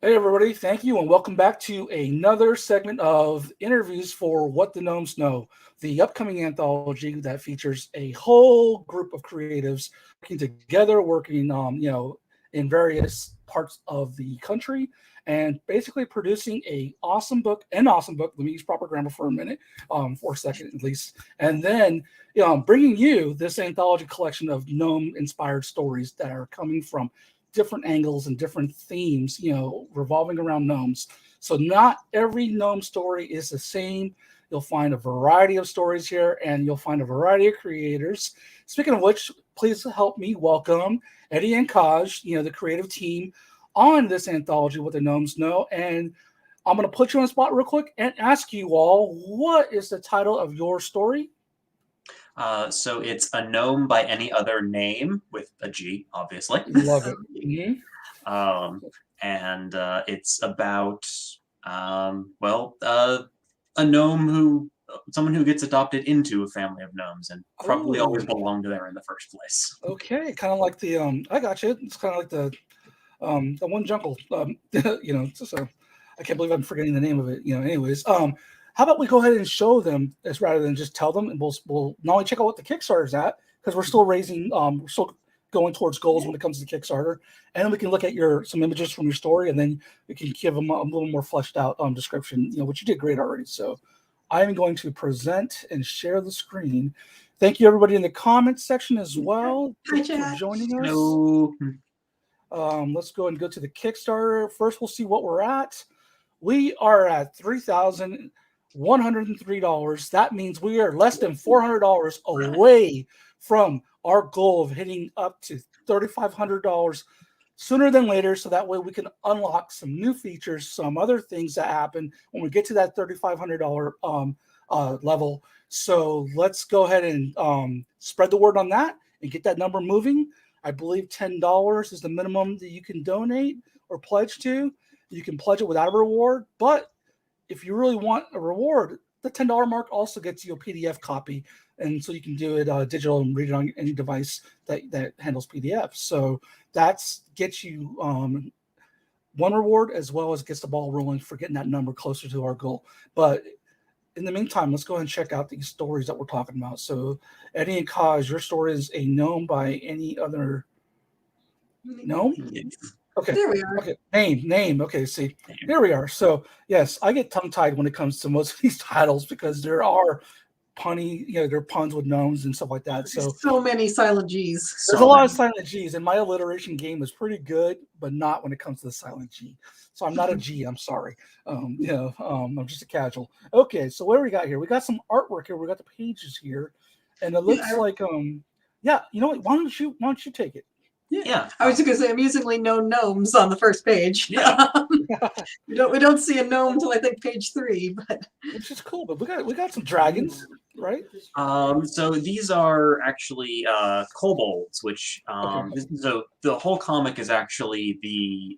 Hey, everybody. Thank you, and welcome back to another segment of interviews for What the Gnomes Know, the upcoming anthology that features a whole group of creatives working together, working, in various parts of the country, and basically producing an awesome book. Let me use proper grammar for a minute, for a second at least, and then bringing you this anthology collection of gnome-inspired stories that are coming from different angles and different themes, revolving around gnomes. So not every gnome story is the same. You'll find a variety of stories here, and you'll find a variety of creators. Speaking of which, please help me welcome Eddie and Kaj, the creative team on this anthology, What the Gnomes Know. And I'm going to put you on the spot real quick and ask you all, what is the title of your story? So it's a gnome by any other name with a G, obviously. Love it. Mm-hmm. um, and it's about a gnome someone who gets adopted into a family of gnomes and probably always Oh, belonged there in the first place. okay. Kind of like the I got you. It's kind of like the one jungle. So I can't believe I'm forgetting the name of it. Anyways, how about we go ahead and show them this rather than just tell them, and we'll not only check out what the Kickstarter's at because we're still we're still going towards goals when it comes to Kickstarter, and then we can look at some images from your story, and then we can give them a little more fleshed out description. Which you did great already. So I'm going to present and share the screen. Thank you, everybody in the comments section as well. Hi, Thank you for Chad. joining us. No. Let's go and go to the Kickstarter. First, we'll see what we're at. We are at $3,103. That means we are less than $400 away from our goal of hitting up to $3,500 sooner than later. So that way we can unlock some new features, some other things that happen when we get to that $3,500 level. So let's go ahead and spread the word on that and get that number moving. I believe $10 is the minimum that you can donate or pledge to. You can pledge it without a reward, but if you really want a reward, the $10 mark also gets you a PDF copy, and so you can do it digital and read it on any device that handles PDFs. So that's gets you one reward as well as gets the ball rolling for getting that number closer to our goal. But in the meantime, let's go ahead and check out these stories that we're talking about. So, Eddie and Kaj, your story is a gnome by any other gnome? Okay. There we are. Okay. Name. Okay. See, here we are. So, yes, I get tongue tied when it comes to most of these titles because there are there are puns with gnomes and stuff like that. So many silent G's. There's a lot of silent G's, and my alliteration game is pretty good, but not when it comes to the silent G. So I'm not a G. I'm sorry. I'm just a casual. Okay, so what do we got here? We got some artwork here. We got the pages here, and it looks like yeah. You know what? Why don't you take it? Yeah. I was just gonna say amusingly no gnomes on the first page. Yeah. we don't see a gnome until I think page 3, but which is cool. But we got some dragons, right? So these are actually kobolds, which so the whole comic is actually the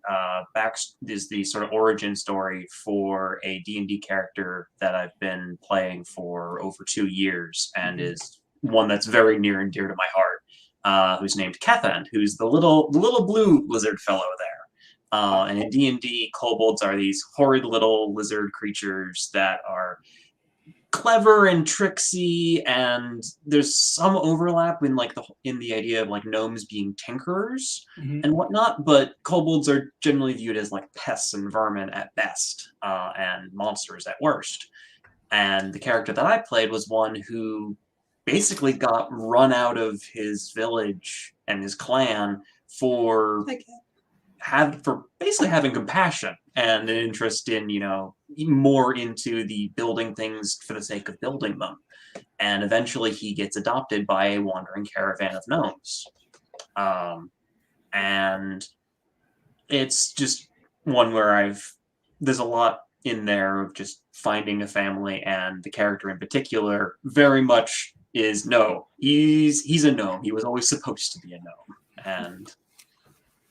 the sort of origin story for a D&D character that I've been playing for over 2 years, and is one that's very near and dear to my heart. Who's named Kethan, who's the little blue lizard fellow there. And in D&D, kobolds are these horrid little lizard creatures that are clever and tricksy, and there's some overlap in the idea of like gnomes being tinkerers and whatnot, but kobolds are generally viewed as like pests and vermin at best, and monsters at worst. And the character that I played was one who basically got run out of his village and his clan for basically having compassion and an interest in, more into the building things for the sake of building them. And eventually he gets adopted by a wandering caravan of gnomes. And it's just one where there's a lot in there of just finding a family, and the character in particular very much he's a gnome. He was always supposed to be a gnome, and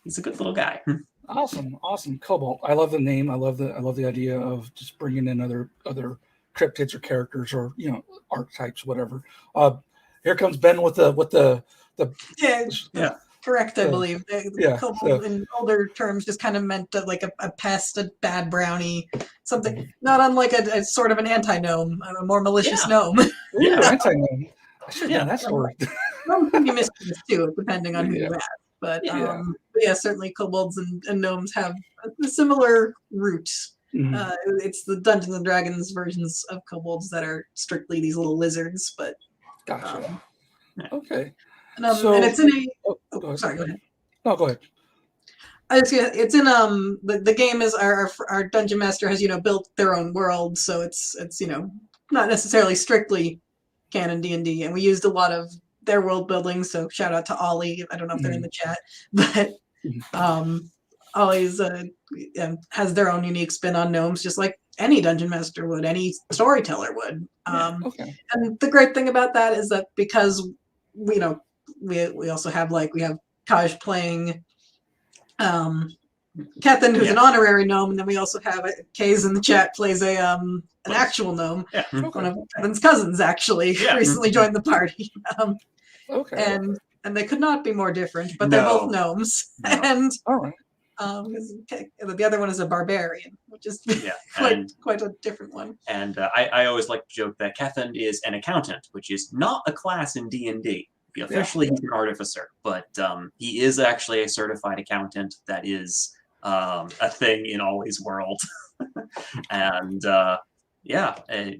he's a good little guy. Awesome, Cobalt. I love the name. I love the idea of just bringing in other cryptids or characters or archetypes, whatever. Here comes Ben with the yeah. correct, I believe. Yeah, Kobold in older terms just kind of meant like a pest, a bad brownie, something not unlike a sort of an anti-gnome, a more malicious gnome. Ooh, anti-gnome. I should have done that story. Gnomes can be mischievous too, depending on who you ask. But yeah, certainly kobolds and gnomes have a similar root. It's the Dungeons and Dragons versions of kobolds that are strictly these little lizards. But gotcha. Okay. And it's in a. Sorry, go ahead. No, go ahead. It's in the game is our dungeon master has built their own world, so it's not necessarily strictly canon D&D, and we used a lot of their world building. So shout out to Ollie. I don't know if they're in the chat, but Ollie's has their own unique spin on gnomes, just like any dungeon master would, any storyteller would. And the great thing about that is that because we also have we have Kaj playing Kethan, who's an honorary gnome, and then we also have Kay's in the chat plays an actual gnome. One of Kethan's cousins actually recently joined the party. And they could not be more different, but they're both gnomes. And the other one is a barbarian, which is quite a different one. And I always like to joke that Kethan is an accountant, which is not a class in D&D. Officially, he's an artificer, but he is actually a certified accountant. That is a thing in Ollie's world. And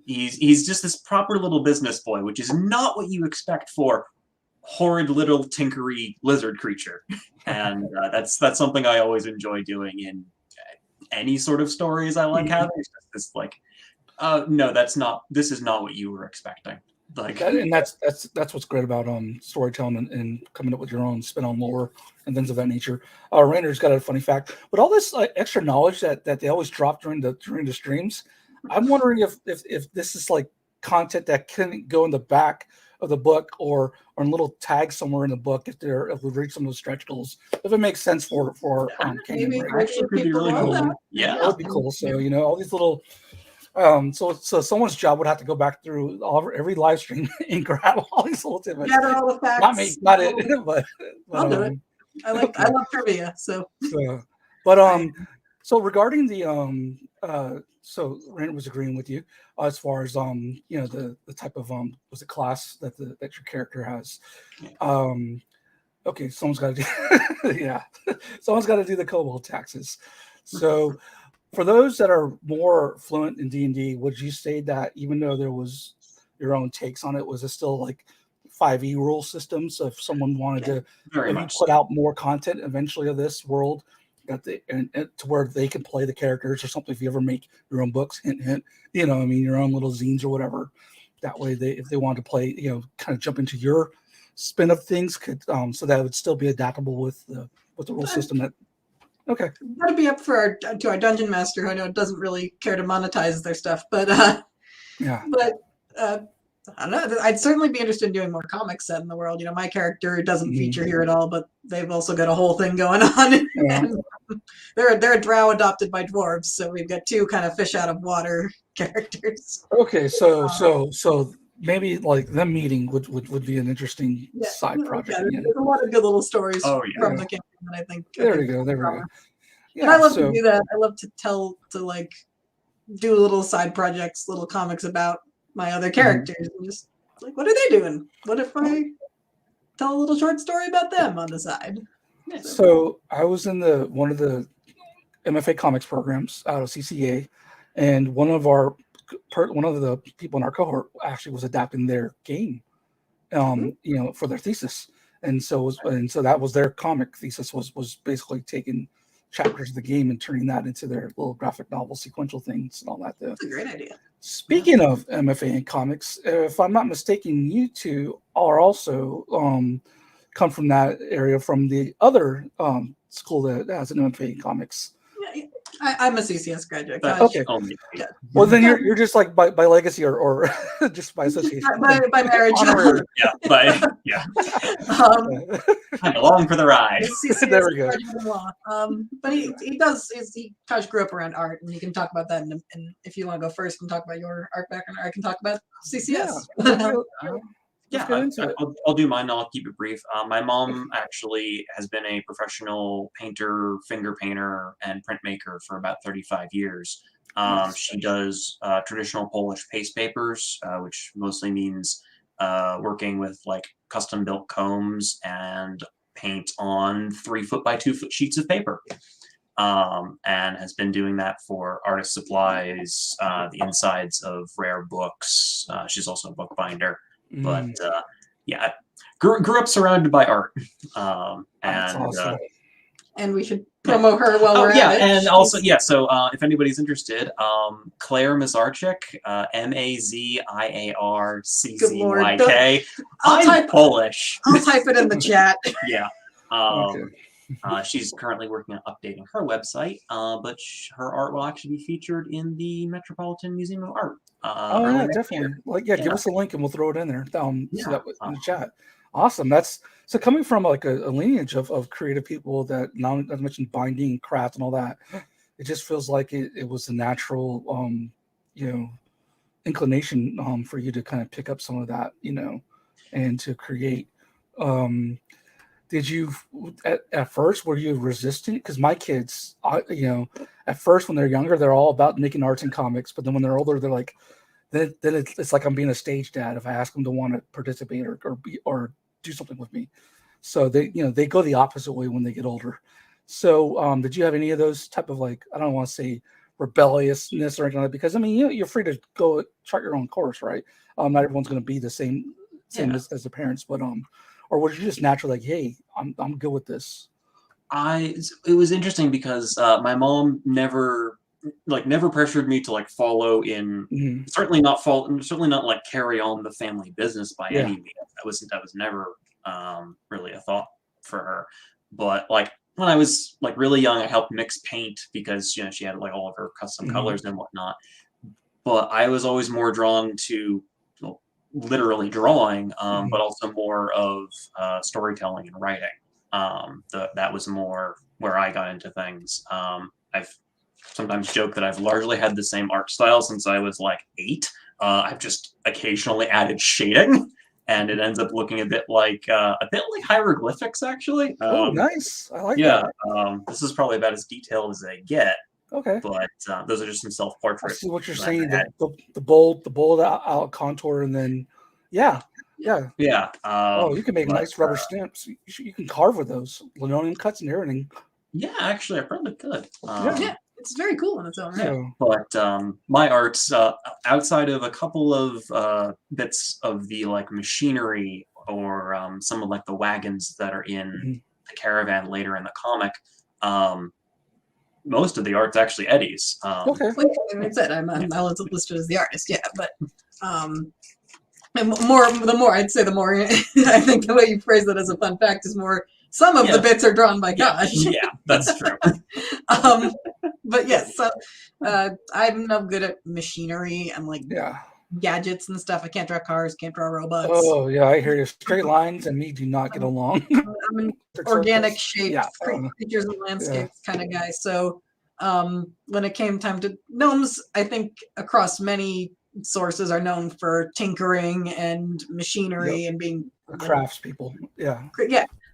he's just this proper little business boy, which is not what you expect for horrid little tinkery lizard creature. And that's something I always enjoy doing in any sort of stories I like having. It's just this no, this is not what you were expecting. And that's what's great about storytelling and coming up with your own spin on lore and things of that nature. Rainer's got a funny fact, but all this extra knowledge that they always drop during the streams, I'm wondering if this is content that can go in the back of the book or in little tags somewhere in the book if we read some of the stretch goals, if it makes sense for canon. Actually, could be really cool. Yeah, that would be cool. So all these little. So someone's job would have to go back through every live stream and grab all these little tidbits. Gather all the facts. Not me, not it, but I'll do it. I love trivia, so. So regarding the so Rainer was agreeing with you as far as the type of was it class that your character has. Okay, someone's got to do someone's got to do the kobold taxes. So. For those that are more fluent in D&D, would you say that even though there was your own takes on it, was it still 5e rule system? So if someone wanted to put out more content eventually of this world, and to where they can play the characters or something, if you ever make your own books, hint, your own little zines or whatever, that way if they wanted to play, kind of jump into your spin of things, could so that it would still be adaptable with the rule system that. Okay. That'd be up for our dungeon master, who I know doesn't really care to monetize their stuff, but But I don't know. I'd certainly be interested in doing more comics set in the world. My character doesn't feature here at all, but they've also got a whole thing going on. And they're a drow adopted by dwarves, so we've got two kind of fish out of water characters. Okay, so maybe them meeting would be an interesting side project. There's a lot of good little stories from the campaign that I think. There we go. Yeah, and I love to do that. I love to do little side projects, little comics about my other characters, and just what are they doing? What if I tell a little short story about them on the side? So I was in one of the MFA comics programs out of CCA, and one of the people in our cohort actually was adapting their game, for their thesis, and so that was their comic thesis was basically taking chapters of the game and turning that into their little graphic novel sequential things and all that. That's a great idea. Speaking of MFA and comics, if I'm not mistaken, you two are also come from that area from the other school that has an MFA in comics. Yeah, I'm a CCS graduate. Okay. Yeah. Well, then you're just by legacy or just by association. By marriage. I'm along for the ride. There we go. But he does. Taj grew up around art, and you can talk about that. And if you want to go first and talk about your art background, I can talk about CCS. let's get into it. I'll do mine. I'll keep it brief. My mom actually has been a professional painter, finger painter, and printmaker for about 35 years. Nice. She does traditional Polish paste papers, which mostly means working with like custom built combs and paint on 3 foot by 2 foot sheets of paper. And has been doing that for artist supplies, the insides of rare books. She's also a bookbinder. But yeah, grew up surrounded by art. That's awesome. And we should promo her while we're yeah, at it. and also so if anybody's interested, Claire Mazarczyk, MAZIARCZYK. I'm Polish. I'll type it in the chat. Yeah. Okay. She's currently working on updating her website, but her art will actually be featured in the Metropolitan Museum of Art. Oh yeah, definitely. Like, yeah, give us a link and we'll throw it in there. So that in the chat. Awesome. That's so coming from like a lineage of creative people that now, as I mentioned, binding, craft, and all that. It just feels like it was a natural, inclination for you to kind of pick up some of that, and to create. Did you at first were you resistant? Because my kids, at first when they're younger, they're all about making arts and comics, but then when they're older, they're like, then it's like I'm being a stage dad if I ask them to want to participate or do something with me. So they go the opposite way when they get older. So did you have any of those type of like, I don't want to say rebelliousness or anything like that, because I mean you're free to go chart your own course, right? Not everyone's going to be the same as the parents, but or was you just naturally like, hey, I'm good with this? It was interesting because my mom never pressured me to like follow in certainly not like carry on the family business by any means. That was never really a thought for her. But like when I was like really young, I helped mix paint because she had like all of her custom colors and whatnot. But I was always more drawn to literally drawing, but also more of storytelling and writing. That was more where I got into things. I've sometimes joked that I've largely had the same art style since I was like 8. I've just occasionally added shading, and it ends up looking a bit like hieroglyphics, actually. Oh, nice! I like that. This is probably about as detailed as they get. Okay. But those are just some self-portraits. I see what you're saying. The bold out contour, and then yeah. Oh, you can make nice rubber stamps. You can carve with those linoleum cuts and everything. Yeah, actually, I probably could. It's very cool in its own right. But my arts, outside of a couple of bits of the like machinery or some of like the wagons that are in the caravan later in the comic, most of the art's actually Eddie's. Okay. Like I said, I'm listed as the artist, but and the more I'd say, the more I think the way you phrase that as a fun fact is more. Some of the bits are drawn by Gosh. Yeah, that's true. But yes, so I'm no good at machinery and like gadgets and stuff. I can't draw cars, can't draw robots. Oh yeah, I hear you. Straight lines and me do not get along. I'm an organic shaped creatures and landscapes kind of guy. So when it came time to gnomes, I think across many sources are known for tinkering and machinery and being crafts people. Yeah.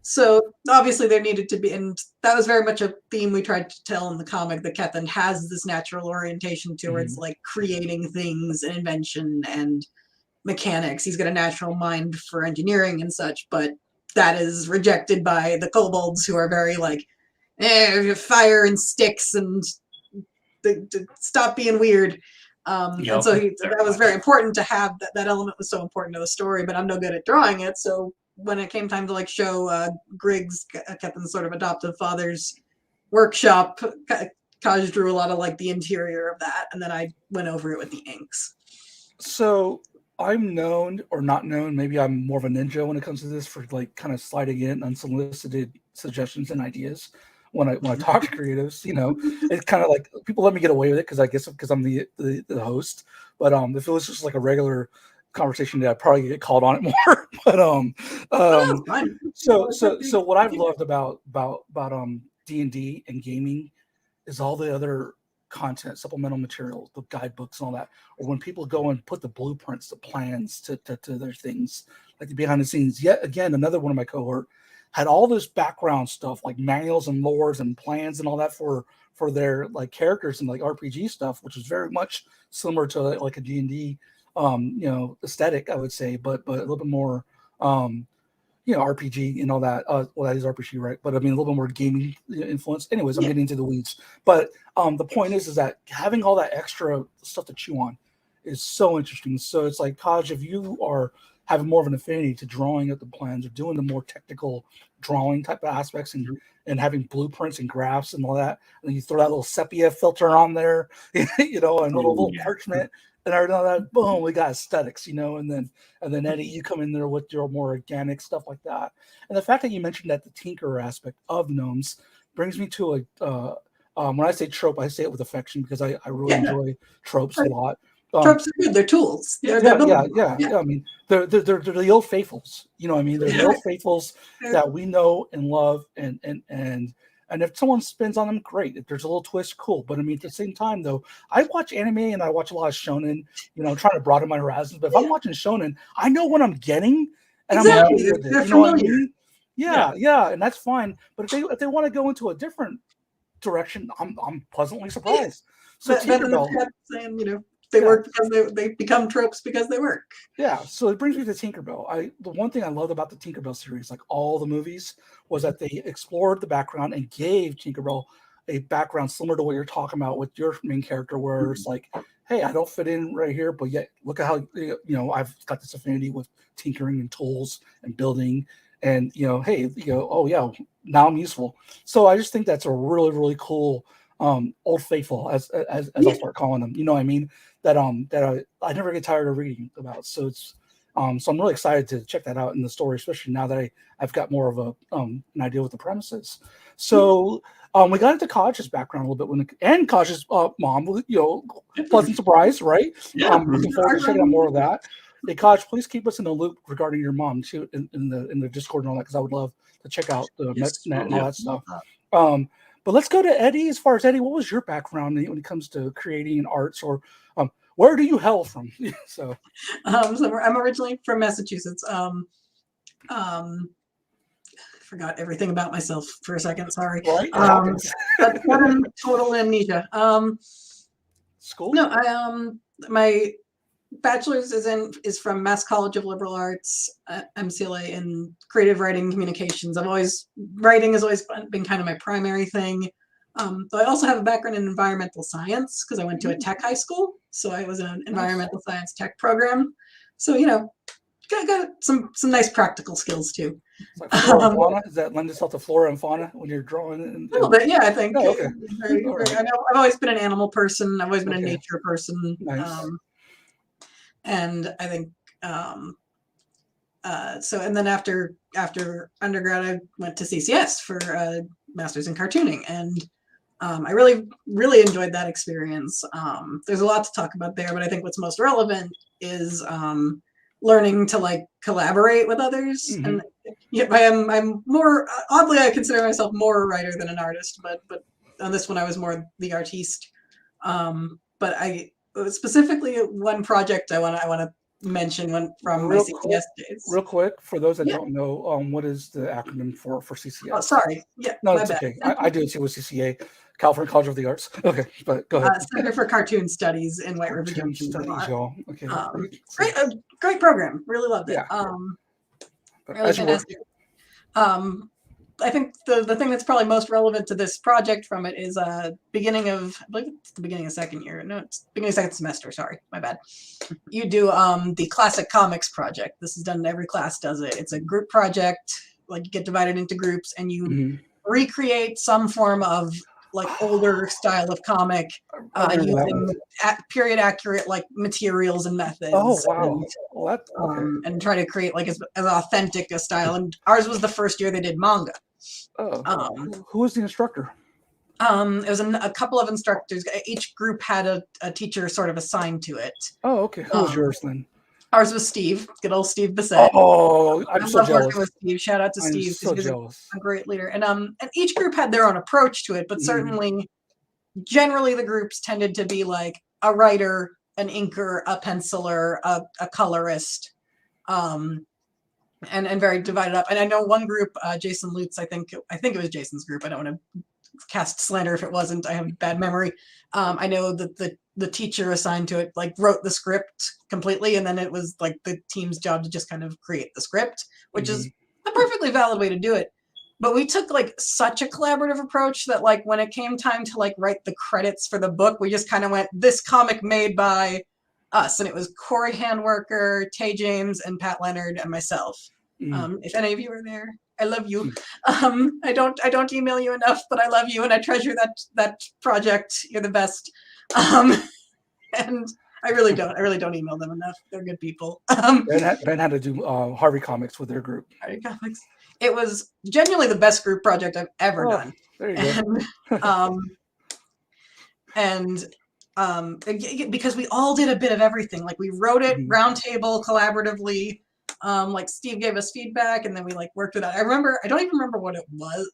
So obviously there needed to be, and that was very much a theme we tried to tell in the comic, that Kethan has this natural orientation towards like creating things and invention and mechanics. He's got a natural mind for engineering and such, but that is rejected by the kobolds, who are very like, fire and sticks and stop being weird. And so that was very important to have. That element was so important to the story, but I'm no good at drawing it. So when it came time to like show Griggs, Kethan's sort of adoptive father's workshop, Kaj drew a lot of like the interior of that, and then I went over it with the inks. So I'm known or not known, maybe I'm more of a ninja when it comes to this, for like kind of sliding in unsolicited suggestions and ideas when I talk to creatives. It's kind of like people let me get away with it because I'm the host. But if it was just like a regular conversation, that I'd probably get called on it more. But so what I've loved about D&D and gaming is all the other content, supplemental material, the guidebooks and all that, or when people go and put the blueprints, the plans to their things, like the behind the scenes. Yet again, another one of my cohort had all this background stuff like manuals and lores and plans and all that for their like characters and like RPG stuff, which was very much similar to like a D&D aesthetic, I would say, but a little bit more RPG and all that. Well, that is RPG, right? But I mean, a little bit more gaming influence. Anyways, I'm getting into the weeds. But the point is that having all that extra stuff to chew on is so interesting. So it's like, Kaj, if you are having more of an affinity to drawing up the plans or doing the more technical drawing type of aspects and having blueprints and graphs and all that, and then you throw that little sepia filter on there, and little parchment and everything like that, boom, we got aesthetics, and then Eddie, you come in there with your more organic stuff like that. And the fact that you mentioned that the tinker aspect of Gnomes brings me to when I say trope, I say it with affection because I really enjoy tropes a lot. Tropes are good. They're tools. Yeah. I mean, they're the old faithfuls. You know what I mean? They're the old faithfuls that we know and love, and if someone spins on them, great. If there's a little twist, cool. But I mean, at the same time, though, I watch anime and I watch a lot of shonen. Trying to broaden my horizons. But if I'm watching shonen, I know what I'm getting, and I'm okay with it. You know what I mean? Yeah, and that's fine. But if they want to go into a different direction, I'm pleasantly surprised. So Tinkerbell, saying, they work because they become tropes because they work. Yeah, so it brings me to Tinkerbell. The one thing I loved about the Tinkerbell series, like all the movies, was that they explored the background and gave Tinkerbell a background similar to what you're talking about with your main character, where it's like, hey, I don't fit in right here, but yet look at how I've got this affinity with tinkering and tools and building, and hey, oh yeah, now I'm useful. So I just think that's a really, really cool old faithful, as I'll start calling them. You know what I mean? That I never get tired of reading about. So it's so I'm really excited to check that out in the story, especially now that I've got more of an idea what the premise is. So we got into Kaj's background a little bit and Kaj's mom, pleasant surprise, right? Looking forward to checking out more of that. Hey, Kaj, please keep us in the loop regarding your mom too in the Discord and all that, because I would love to check out the net and all that stuff. But let's go to Eddie. As far as Eddie, what was your background when it comes to creating arts, or where do you hail from? So I'm originally from Massachusetts. Forgot everything about myself for a second. Sorry. Right. But I'm total amnesia. School? No, my bachelor's is from Mass College of Liberal Arts, MCLA in creative writing and communications. Writing has always been kind of my primary thing. But I also have a background in environmental science because I went to a tech high school. So I was in an environmental science tech program. So, got some nice practical skills too. It's like flora and fauna? Does that lend itself to flora and fauna when you're drawing? A little bit, yeah, I think. Oh, okay. I know I've always been an animal person. I've always been a nature person. Nice. And I think so. And then after undergrad, I went to CCS for a master's in cartooning, and I really, really enjoyed that experience. There's a lot to talk about there, but I think what's most relevant is learning to collaborate with others. Mm-hmm. And I'm more oddly, I consider myself more a writer than an artist, but on this one I was more the artiste. But I specifically one project I want to mention from my CCS days. Real quick, for those that don't know, what is the acronym for CCS? Oh, sorry. Yeah, no, it's okay. I do it too with CCA, California College of the Arts. Okay, but go ahead. Center for Cartoon Studies in White River Junction. Y'all. Okay. Great program. Really loved it. Yeah. Really fantastic. I think the thing that's probably most relevant to this project from it is I believe it's the beginning of second year. No, it's beginning of second semester. Sorry, my bad. You do the classic comics project. This is done. Every class does it. It's a group project. You get divided into groups and you recreate some form of older style of comic using period accurate materials and methods. Oh wow! And try to create as authentic a style. And ours was the first year they did manga. Oh, who was the instructor? It was a couple of instructors. Each group had a teacher sort of assigned to it. Oh, okay. Who was yours then? Ours was Steve, good old Steve Bissett. Oh, I'm so jealous. Working with Steve. Shout out to Steve. So jealous. A great leader. And each group had their own approach to it, but certainly, generally, the groups tended to be a writer, an inker, a penciler, a colorist, and very divided up. And I know one group, Jason Lutz, I think it was Jason's group. I don't want to cast slander if it wasn't. I have bad memory. I know that the teacher assigned to it like wrote the script completely, and then it was like the team's job to just kind of create the script, which is a perfectly valid way to do it. But we took like such a collaborative approach that like when it came time to like write the credits for the book, we just kind of went, this comic made by us, and it was Corey Handwerker, Tay James, and Pat Leonard, and myself. If any of you are there, I love you. I don't email you enough, but I love you, and I treasure that project. You're the best. And I really don't email them enough. They're good people. Ben had to do Harvey Comics with their group. Harvey Comics. It was genuinely the best group project I've ever done. There you go. And because we all did a bit of everything. Like we wrote it roundtable collaboratively. Like Steve gave us feedback, and then we like worked with that. I don't even remember what it was,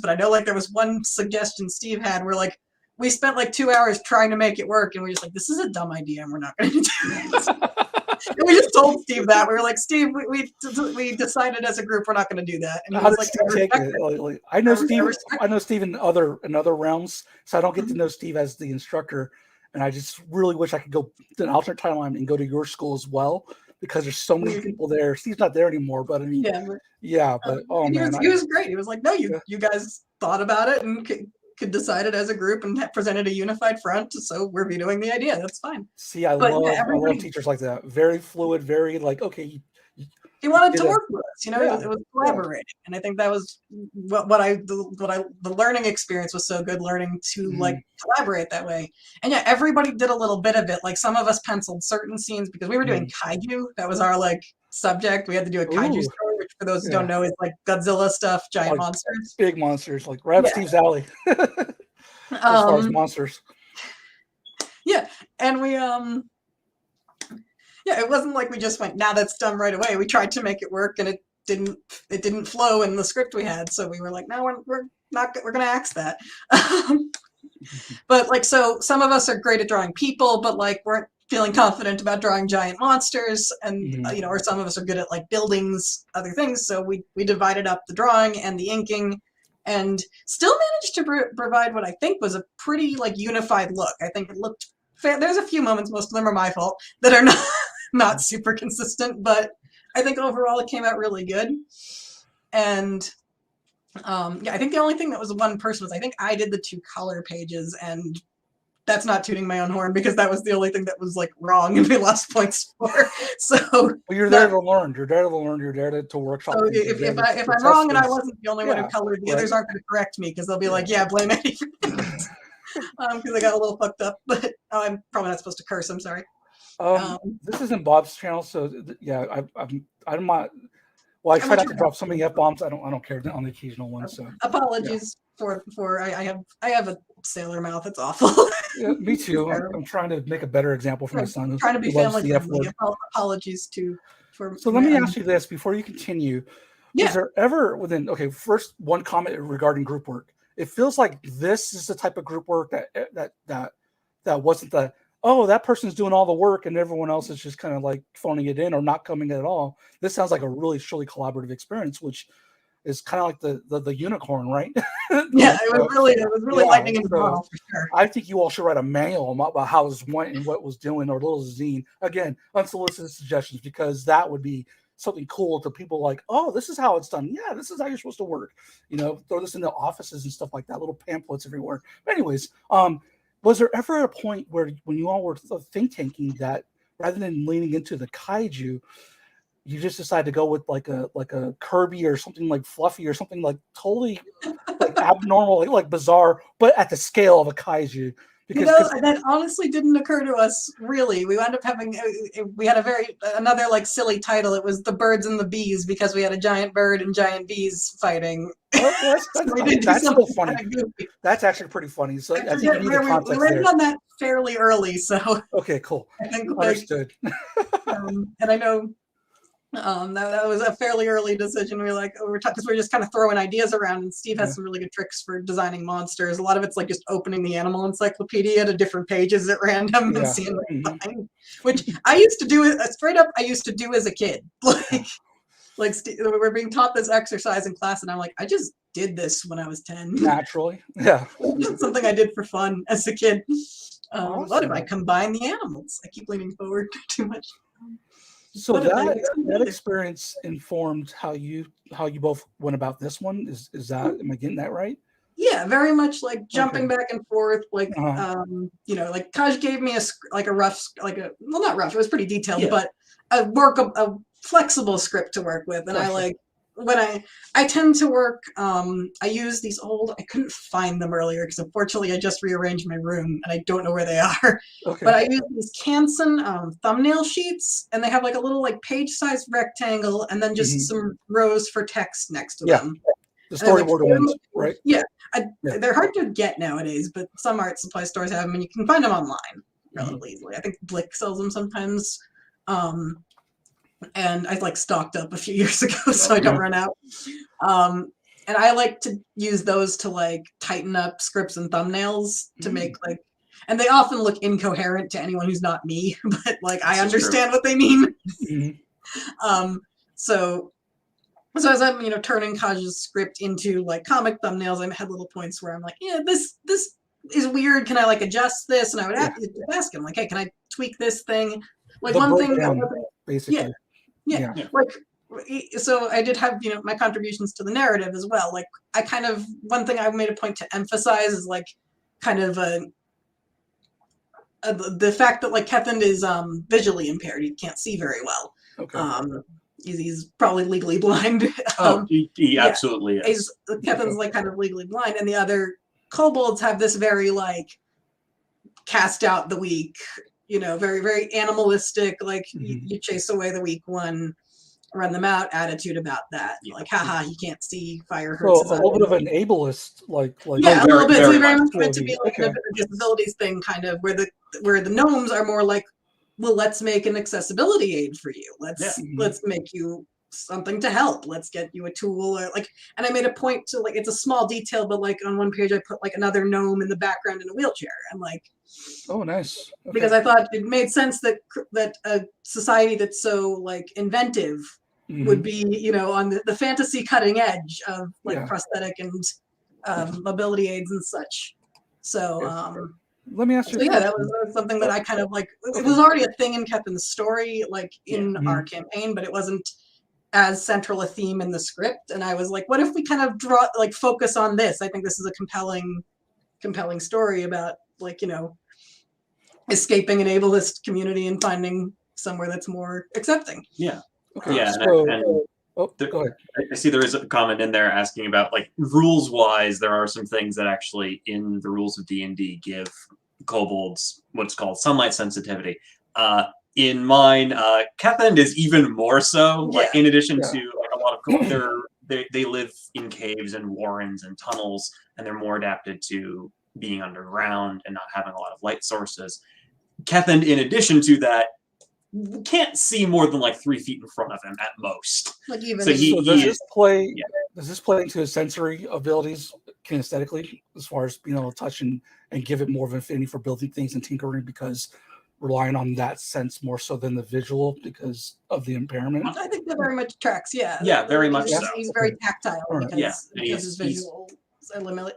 but I know like there was one suggestion Steve had where like we spent like 2 hours trying to make it work, and we were just like, this is a dumb idea, and we're not going to do it. And we just told Steve that. We were like, Steve, we decided as a group we're not going to do that. And he was like, I know Steve. I know Steve in other realms, so I don't get to know Steve as the instructor. And I just really wish I could go to an alternate timeline and go to your school as well, because there's so many people there. Steve's not there anymore, but I mean, but oh man, he was great. He was like, no, you guys thought about it and could decide it as a group and presented a unified front. So we're vetoing the idea. That's fine. See, I love teachers like that. Very fluid, very like, okay. He wanted to work with us, it was collaborating. And I think that was the learning experience was so good, learning to like collaborate that way. And yeah, everybody did a little bit of it. Like some of us penciled certain scenes because we were doing kaiju. That was our like subject. We had to do a kaiju story, which for those who don't know is like Godzilla stuff, giant monsters. Big monsters, like right up Steve's alley. As far as monsters. Yeah. And we it wasn't like we just went, now that's done right away. We tried to make it work, and it didn't flow in the script we had. So we were like, no, we're going to axe that. But like, so some of us are great at drawing people, but like weren't feeling confident about drawing giant monsters, and or some of us are good at like buildings, other things. So we divided up the drawing and the inking, and still managed to provide what I think was a pretty like unified look. I think it looked fair. There's a few moments, most of them are my fault, that are not super consistent, but I think overall it came out really good. And I think the only thing that was one person was I think I did the 2 color pages, and that's not tooting my own horn because that was the only thing that was like wrong and we lost points for. So well, you're there to learn. You're there to learn. You're there to workshop. So if I'm wrong and I wasn't the only one who colored, the others aren't going to correct me because they'll be like, yeah, blame Eddie for things. Because I got a little fucked up. But I'm probably not supposed to curse. I'm sorry. This isn't Bob's channel, so I'm not. Well, I try not to drop so many F-bombs. I don't care on the occasional one. So apologies for I have a sailor mouth. It's awful. Yeah, me too. I'm trying to make a better example for my son. I'm trying to be family friendly. Apologies for. So let me ask you this before you continue. Yeah. Is there ever first one comment regarding group work? It feels like this is the type of group work that wasn't that person's doing all the work and everyone else is just kind of like phoning it in or not coming at all. This sounds like a really truly collaborative experience, which is kind of like the unicorn, right? Yeah, it was really lightning in the bottle for sure. I think you all should write a manual about how it went and what it was doing, or a little zine. Again, unsolicited suggestions, because that would be something cool to people like, oh, this is how it's done. Yeah, this is how you're supposed to work. Throw this in the offices and stuff like that, little pamphlets everywhere. But anyways, was there ever a point where when you all were think tanking that rather than leaning into the kaiju, you just decided to go with like a Kirby or something like fluffy or something like totally like abnormal, like bizarre, but at the scale of a kaiju? Because that honestly didn't occur to us really. We wound up having another like silly title. It was The Birds and the Bees because we had a giant bird and giant bees fighting. That's so funny. That's actually pretty funny. So I think you need the context we were on that fairly early, so okay, cool. I think understood. And I know that was a fairly early decision. We were like, because we're just kind of throwing ideas around, and Steve has some really good tricks for designing monsters. A lot of it's like just opening the animal encyclopedia to different pages at random and seeing what you find, which I used to do straight up. I used to do as a kid. Like like we're being taught this exercise in class, and I'm like, I just did this when I was 10. Naturally, yeah. Just something I did for fun as a kid. What if I Awesome. combine the animals? I keep leaning forward too much. So What if they that mix them that together? experience informed how you both went about this one. Is that, am I getting that right? Yeah, very much like jumping Okay. back and forth. Like, Uh-huh. like Kaj gave me a rough, well, not rough. It was pretty detailed, Yeah. but a flexible script to work with. And I Gotcha. like when I tend to work. I use these old. I couldn't find them earlier because unfortunately I just rearranged my room and I don't know where they are. Okay. But I use these Canson thumbnail sheets, and they have like a little like page-sized rectangle, and then just Mhm. some rows for text next to Yeah. them. The And I like storyboard ones, right? yeah, Yeah. they're hard to get nowadays, but some art supply stores have them, and you can find them online Mm-hmm. relatively easily. I think Blick sells them sometimes. And I like stocked up a few years ago, so I don't run out. And I like to use those to like tighten up scripts and thumbnails to make like, and they often look incoherent to anyone who's not me, but like I This is true. understand what they mean. Mhm. So as I'm, turning Kaj's script into like comic thumbnails, I had little points where I'm like, yeah, this is weird. Can I like adjust this? And I would ask him like, hey, can I tweak this thing? Like The one thing that breakdown, wasn't, basically. yeah. Yeah. Like, so I did have, my contributions to the narrative as well. Like I kind of, one thing I made a point to emphasize is like kind of the fact that like Kethind is visually impaired. He can't see very well. Okay. He's probably legally blind. He absolutely is. Kethind's like kind of legally blind, and the other kobolds have this very like cast out the weak, very very animalistic, like you chase away the weak one, run them out attitude about that. Like, haha, he can't see, fire hurts his So a little eyes. bit of an ableist, like Yeah, a little bit. very It's very much much meant to be like a disabilities thing, kind of where the gnomes are more like, well, let's make an accessibility aid for you. Let's make you something to help. Let's get you a tool or like. And I made a point to like, it's a small detail, but like on one page I put like another gnome in the background in a wheelchair, and like. Oh, nice. Okay. Because I thought it made sense that a society that's so like inventive would be, on the fantasy cutting edge of like prosthetic and mobility aids and such. So let me ask you. So yeah, that was something that I kind of like. It was already a thing in Kethin's story, like in our campaign, but it wasn't as central a theme in the script. And I was like, what if we kind of focus on this? I think this is a compelling story about like, escaping an ableist community and finding somewhere that's more accepting. Yeah. Okay. Yeah. So, go ahead. I see there is a comment in there asking about like rules wise, there are some things that actually in the rules of D&D give kobolds what's called sunlight sensitivity. In mine, Kethind is even more so. Like in addition to like a lot of they live in caves and warrens and tunnels, and they're more adapted to being underground and not having a lot of light sources. Kethind, in addition to that, can't see more than like 3 feet in front of him at most. Like even So does this play? Does this play into his sensory abilities kinesthetically, as far as being able to touch and give it more of an affinity for building things and tinkering, because relying on that sense more so than the visual because of the impairment? I think that very much tracks. Yeah. Yeah, very much so. He's very tactile because his visuals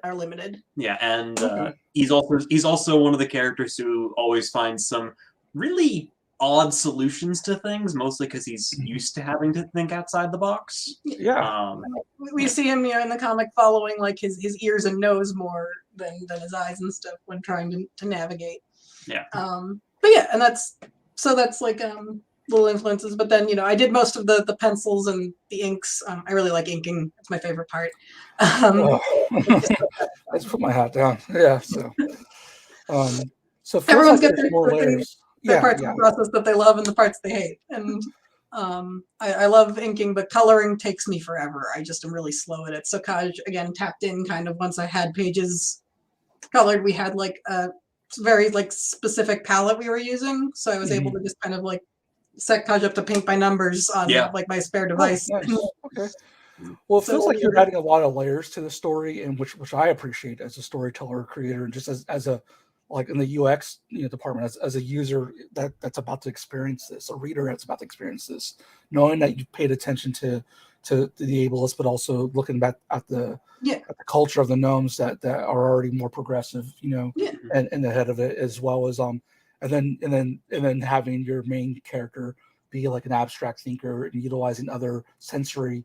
are limited. Yeah, and he's also one of the characters who always finds some really odd solutions to things, mostly because he's used to having to think outside the box. Yeah. We see him, in the comic following like his ears and nose more than his eyes and stuff when trying to navigate. Yeah. But yeah, and that's like little influences. But then I did most of the pencils and the inks. I really like inking. It's my favorite part. Let's put my hat down. Yeah. So everyone's got more layers. The parts of the process that they love and the parts they hate. And I love inking, but coloring takes me forever. I just am really slow at it. So Kaj, again, tapped in kind of once I had pages colored. We had like a very like specific palette we were using. So I was able to just kind of like set Kaj up to paint by numbers on like my spare device. Oh, nice. Okay. Well, it feels like you're adding a lot of layers to the story, and which I appreciate as a storyteller or creator, and just as a like in the UX department, as a user that's about to experience this, a reader that's about to experience this, knowing that you paid attention to the ableist, but also looking back at the culture of the gnomes that are already more progressive, and ahead of it, as well as and then having your main character be like an abstract thinker and utilizing other sensory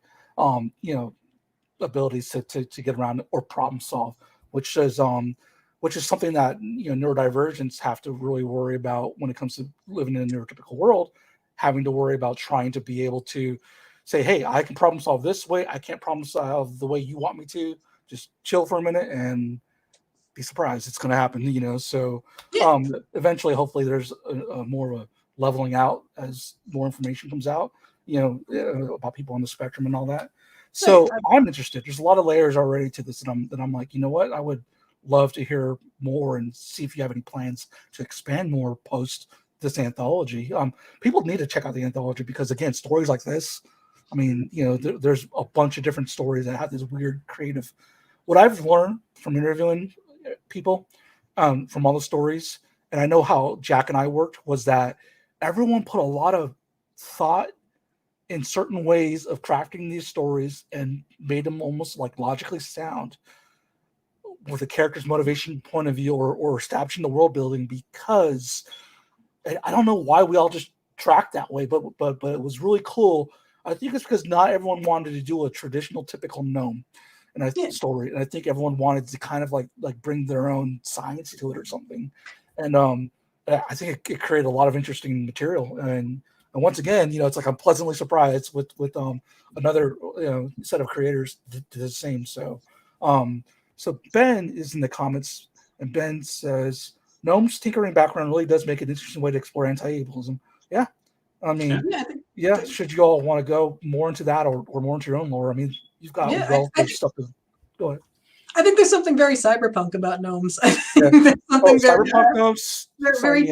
abilities to get around or problem solve, which is something that neurodivergents have to really worry about when it comes to living in a neurotypical world, having to worry about trying to be able to say, hey, I can problem solve this way, I can't problem solve the way you want me to, just chill for a minute and be surprised it's going to happen, so eventually, hopefully there's a more of a leveling out as more information comes out, about people on the spectrum and all that. So I'm interested. There's a lot of layers already to this that I'm like, you know what? I would love to hear more and see if you have any plans to expand more post this anthology. People need to check out the anthology because, again, stories like this, I mean, there's a bunch of different stories that have this weird creative. What I've learned from interviewing people from all the stories, and I know how Jack and I worked, was that everyone put a lot of thought in certain ways of crafting these stories and made them almost like logically sound with a character's motivation point of view or establishing the world building, because I don't know why we all just tracked that way, but it was really cool. I think it's because not everyone wanted to do a traditional typical gnome story, and I think everyone wanted to kind of like bring their own science to it or something, and I think it created a lot of interesting material. And once again, it's like I'm pleasantly surprised with another set of creators to the same. So Ben is in the comments, and Ben says Gnome's tinkering background really does make an interesting way to explore anti-ableism. Yeah, I mean, should you all want to go more into that or more into your own lore? I mean, you've got relative stuff to go ahead. I think there's something very cyberpunk about gnomes. I think there's something cyberpunk gnomes. Very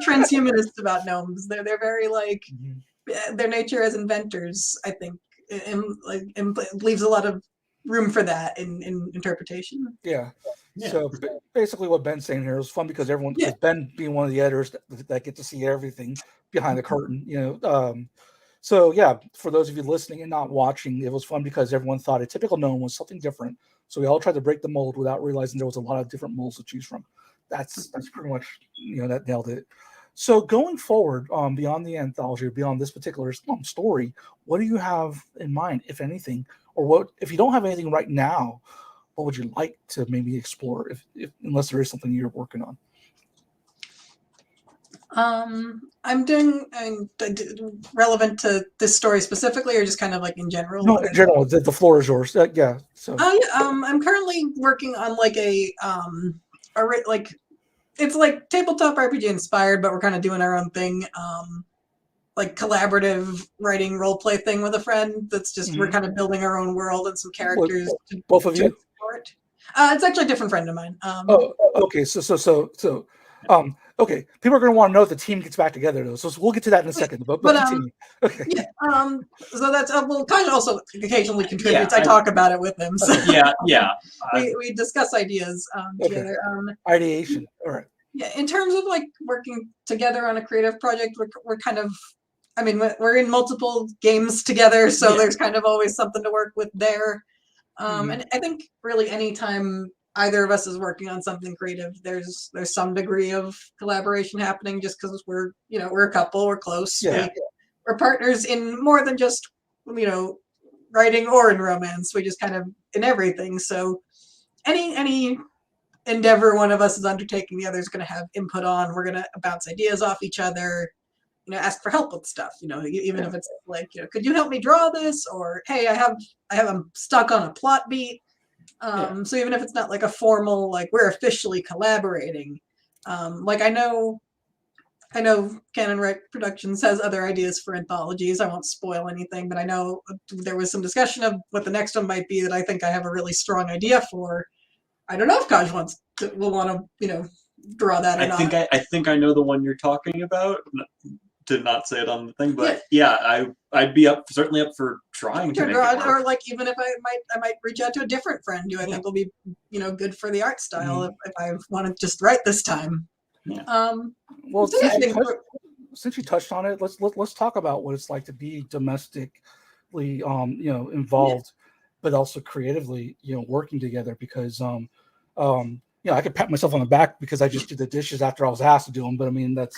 transhumanist about gnomes. They're very like their nature as inventors. I think and leaves a lot of room for that in interpretation. Yeah. So basically, what Ben's saying here is fun because everyone, because Ben being one of the editors that get to see everything behind the curtain, So yeah, for those of you listening and not watching, it was fun because everyone thought a typical gnome was something different. So we all tried to break the mold without realizing there was a lot of different molds to choose from. That's pretty much that nailed it. So going forward, beyond the anthology, or beyond this particular story, what do you have in mind, if anything, or what if you don't have anything right now? What would you like to maybe explore, if unless there is something you're working on? I'm doing relevant to this story specifically, or just kind of like in general. No, in general, the floor is yours. Yeah. So. I'm currently working on like it's like tabletop RPG inspired, but we're kind of doing our own thing. Like collaborative writing role play thing with a friend. That's just we're kind of building our own world and some characters. Both of you? It's actually a different friend of mine. Okay. So okay. People are going to want to know if the team gets back together, though. So we'll get to that in a second. But continue. Okay. Yeah. So that's Kaj also occasionally contributes. I talk about it with him. So we discuss ideas together. Ideation. All right. Yeah. In terms of like working together on a creative project, we're kind of. I mean, we're in multiple games together, so there's kind of always something to work with there. And I think really anytime either of us is working on something creative, there's some degree of collaboration happening just because we're a couple, we're close. We're partners in more than just, writing or in romance. We just kind of in everything. So any endeavor one of us is undertaking, the other is going to have input on. We're going to bounce ideas off each other. Ask for help with stuff, even if it's like, could you help me draw this? Or, hey, I'm stuck on a plot beat. So even if it's not like a formal, like we're officially collaborating, like I know Canon Right Productions has other ideas for anthologies. I won't spoil anything, but I know there was some discussion of what the next one might be that I think I have a really strong idea for. I don't know if Kaj will want to, draw that or not. I think I know the one you're talking about. to not say it on the thing, but I'd be certainly up for trying to make it work. Or like even if I might reach out to a different friend who I think will be good for the art style if I want to just write this time. Well, since you touched on it, let's talk about what it's like to be domestically involved, but also creatively working together, because I could pat myself on the back because I just did the dishes after I was asked to do them. But I mean, that's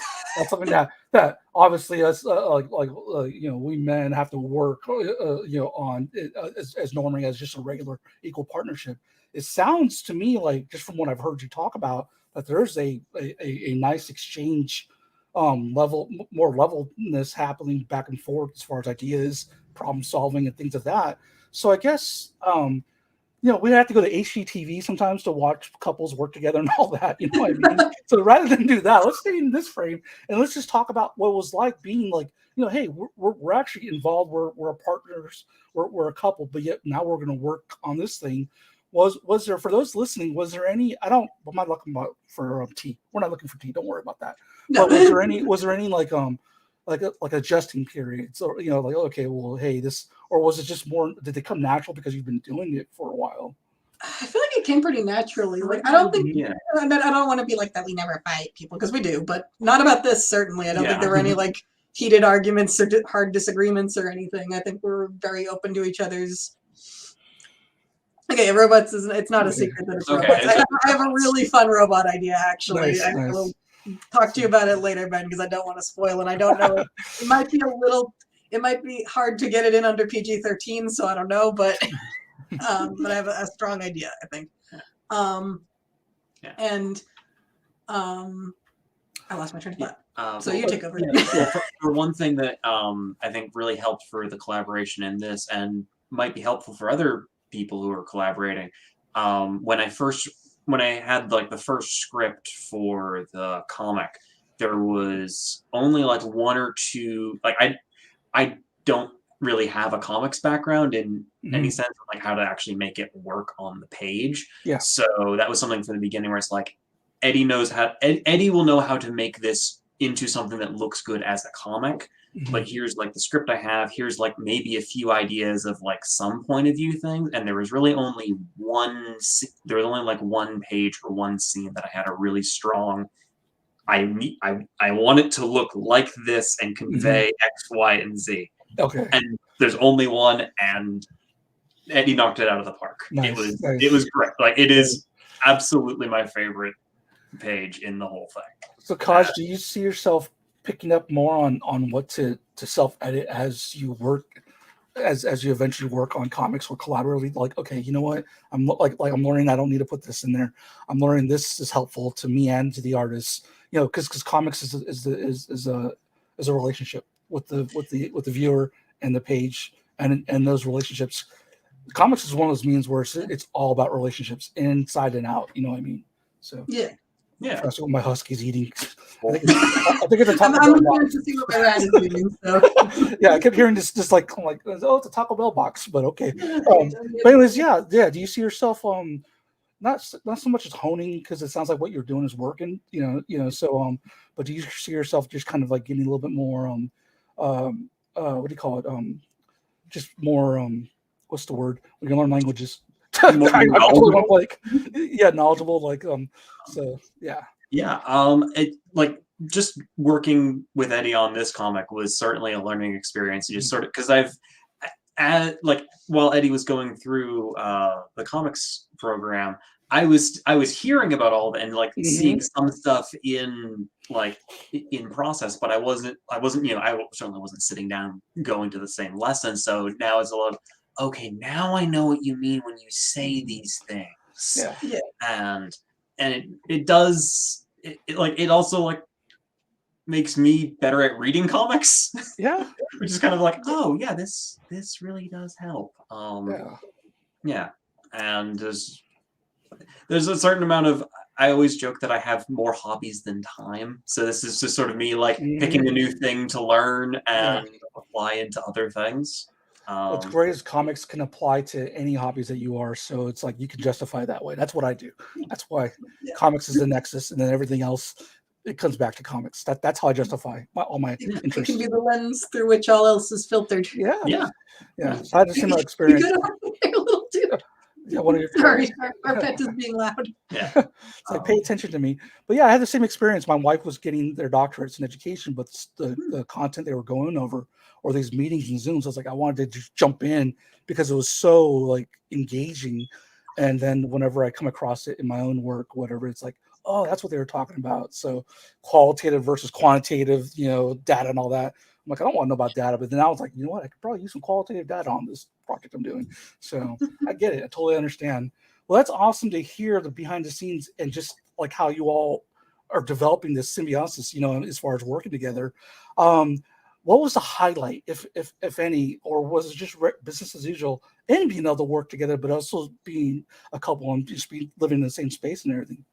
something that obviously us we men have to work on as normally as just a regular equal partnership. It sounds to me like, just from what I've heard you talk about, that there's a nice exchange, more levelness happening back and forth as far as ideas, problem solving, and things of that. So I guess we have to go to HGTV sometimes to watch couples work together and all that. You know what I mean? So rather than do that, let's stay in this frame and let's just talk about what it was like being like, hey, we're actually involved. We're partners. We're a couple, but yet now we're going to work on this thing. Was there, for those listening, was there any? I'm not looking for tea. We're not looking for tea. Don't worry about that. No. But was there any like adjusting periods, or like, okay, well, hey, this, or was it just more, did they come natural because you've been doing it for a while? I feel like it came pretty naturally. Like, I don't think I don't want to be like that we never fight people, because we do, but not about this, certainly. I don't think there were any like heated arguments or hard disagreements or anything. I think we're very open to each other's. Okay, robots it's not a secret that it's robots. I have a really fun robot idea, actually. Nice. I will talk to you about it later, Ben, because I don't want to spoil, and I don't know. It might be hard to get it in under PG-13, so I don't know, but I have a strong idea, I think. And I lost my train of thought. So you take over. For one thing that I think really helped for the collaboration in this, and might be helpful for other people who are collaborating, when I had like the first script for the comic, there was only like one or two, like I don't really have a comics background in any sense of like how to actually make it work on the page. Yeah. So that was something from the beginning where it's like, Eddie will know how to make this into something that looks good as a comic. But here's like the script I have, here's like maybe a few ideas of like some point of view things, and there was really only one page or one scene that I had a really strong, I want it to look like this and convey X, Y, and Z. Okay. And there's only one, and Eddie knocked it out of the park. Nice. It was great. Like, it is absolutely my favorite page in the whole thing. So Kaj, do you see yourself picking up more on what to self-edit as you work, as you eventually work on comics or collaboratively? Like, okay, you know what, I'm I'm learning I don't need to put this in there. I'm learning this is helpful to me and to the artists, because comics is a relationship with the viewer and the page, and those relationships. Comics is one of those means where it's all about relationships inside and out. You know what I mean? So yeah. That's what my husky's eating. I think it's a Taco Bell box. To see what my rat is eating, so. Yeah, I kept hearing this, just like, I'm like, oh, it's a Taco Bell box, but okay. But anyways, yeah. Do you see yourself not so much as honing, because it sounds like what you're doing is working, So but do you see yourself just kind of like getting a little bit more what do you call it? Just more what's the word? We can learn languages. Knowledgeable. Knowledgeable. Like so yeah. It like just working with Eddie on this comic was certainly a learning experience. You just sort of, because while Eddie was going through the comics program, I was hearing about all of it and like seeing some stuff in process, but I certainly wasn't sitting down going to the same lesson. So now it's a lot of, okay, now I know what you mean when you say these things. Yeah. And it does it also like makes me better at reading comics. Yeah. Which is kind of like, oh yeah, this really does help. Yeah. And there's a certain amount of, I always joke that I have more hobbies than time. So this is just sort of me like picking a new thing to learn and apply into other things. What's great is comics can apply to any hobbies that you are, so it's like you can justify that way. That's what I do. That's why comics is the nexus, and then everything else it comes back to comics. That's how I justify all my It interests. can be the lens through which all else is filtered. Yeah. Yeah. So I had a similar You experience. good over there, little dude? Yeah, one of your Sorry, our pet is being loud. Yeah. It's like, pay attention to me. But yeah, I had the same experience. My wife was getting their doctorates in education, but the content they were going over or these meetings and Zooms, I was like, I wanted to just jump in because it was so like engaging. And then whenever I come across it in my own work, whatever, it's like, oh, that's what they were talking about. So qualitative versus quantitative, data and all that. I'm like, I don't want to know about data. But then I was like, you know what? I could probably use some qualitative data on this project I'm doing. So I get it. I totally understand. Well, that's awesome to hear the behind the scenes and just like how you all are developing this symbiosis, as far as working together. What was the highlight, if any, or was it just business as usual and being able to work together, but also being a couple and just be living in the same space and everything?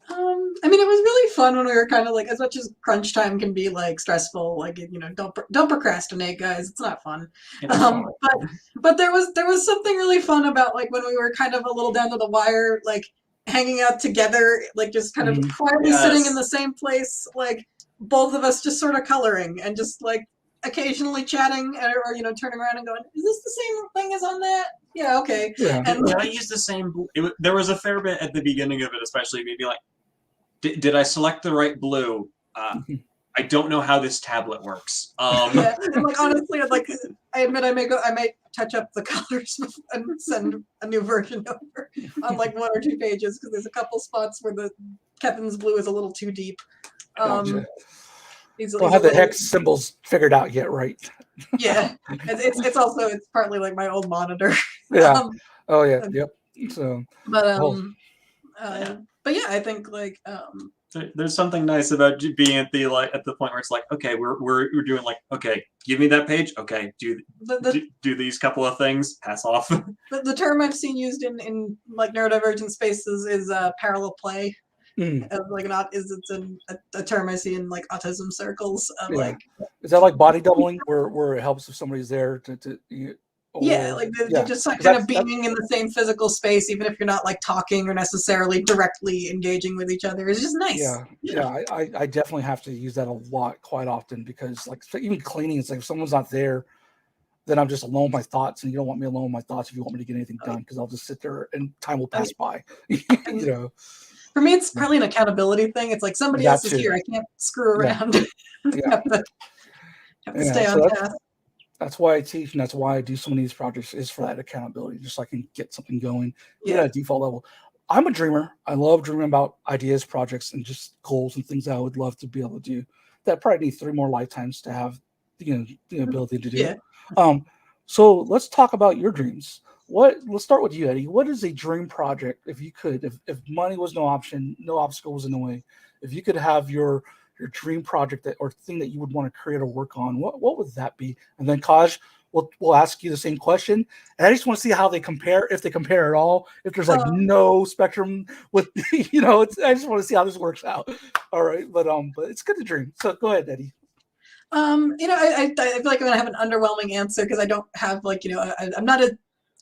I mean, it was really fun when we were kind of like, as much as crunch time can be like stressful, like don't procrastinate, guys. It's not fun. But there was something really fun about like when we were kind of a little down to the wire, like hanging out together, like just kind of quietly sitting in the same place, like both of us just sort of coloring and just like occasionally chatting or turning around and going, is this the same thing as on that? Yeah, okay. Yeah. And I used the same. There was a fair bit at the beginning of it, especially maybe like, did I select the right blue? I don't know how this tablet works. Yeah, and like honestly, like I admit I may touch up the colors and send a new version over on like 1 or 2 pages because there's a couple spots where the Kevin's blue is a little too deep. Gotcha. He's Don't have the hex symbols figured out yet, right? Yeah, it's partly like my old monitor. Yeah. Yep. So, But yeah, I think like there's something nice about being at the point where it's like, okay, we're doing like, okay, give me that page, okay, do these couple of things, pass off. The term I've seen used in like neurodivergent spaces is parallel play. Like it's a term I see in like autism circles. Like, is that like body doubling where it helps if somebody's there to you're just like kind of being in the same physical space, even if you're not like talking or necessarily directly engaging with each other. It's just nice. I definitely have to use that a lot, quite often, because like even cleaning, it's like if someone's not there, then I'm just alone with my thoughts, and you don't want me alone with my thoughts if you want me to get anything done, because I'll just sit there and time will pass by. For me, it's probably an accountability thing. It's like somebody else is here. I can't screw around. have to stay on task. That's why I teach, and that's why I do some of these projects, is for that accountability, just so I can get something going at a default level. I'm a dreamer. I love dreaming about ideas, projects, and just goals and things that I would love to be able to do. That probably need 3 more lifetimes to have the ability to do. Yeah. So let's talk about your dreams. Let's start with you, Eddie. What is a dream project, if you could, if money was no option, no obstacle was in the way, if you could have your dream project or thing that you would want to create or work on, what would that be? And then Kaj, we'll ask you the same question. And I just want to see how they compare, if they compare at all, if there's like no spectrum with, I just want to see how this works out. All right. But it's good to dream. So go ahead, Eddie. I feel like I'm gonna have an underwhelming answer because I don't have like, I'm not a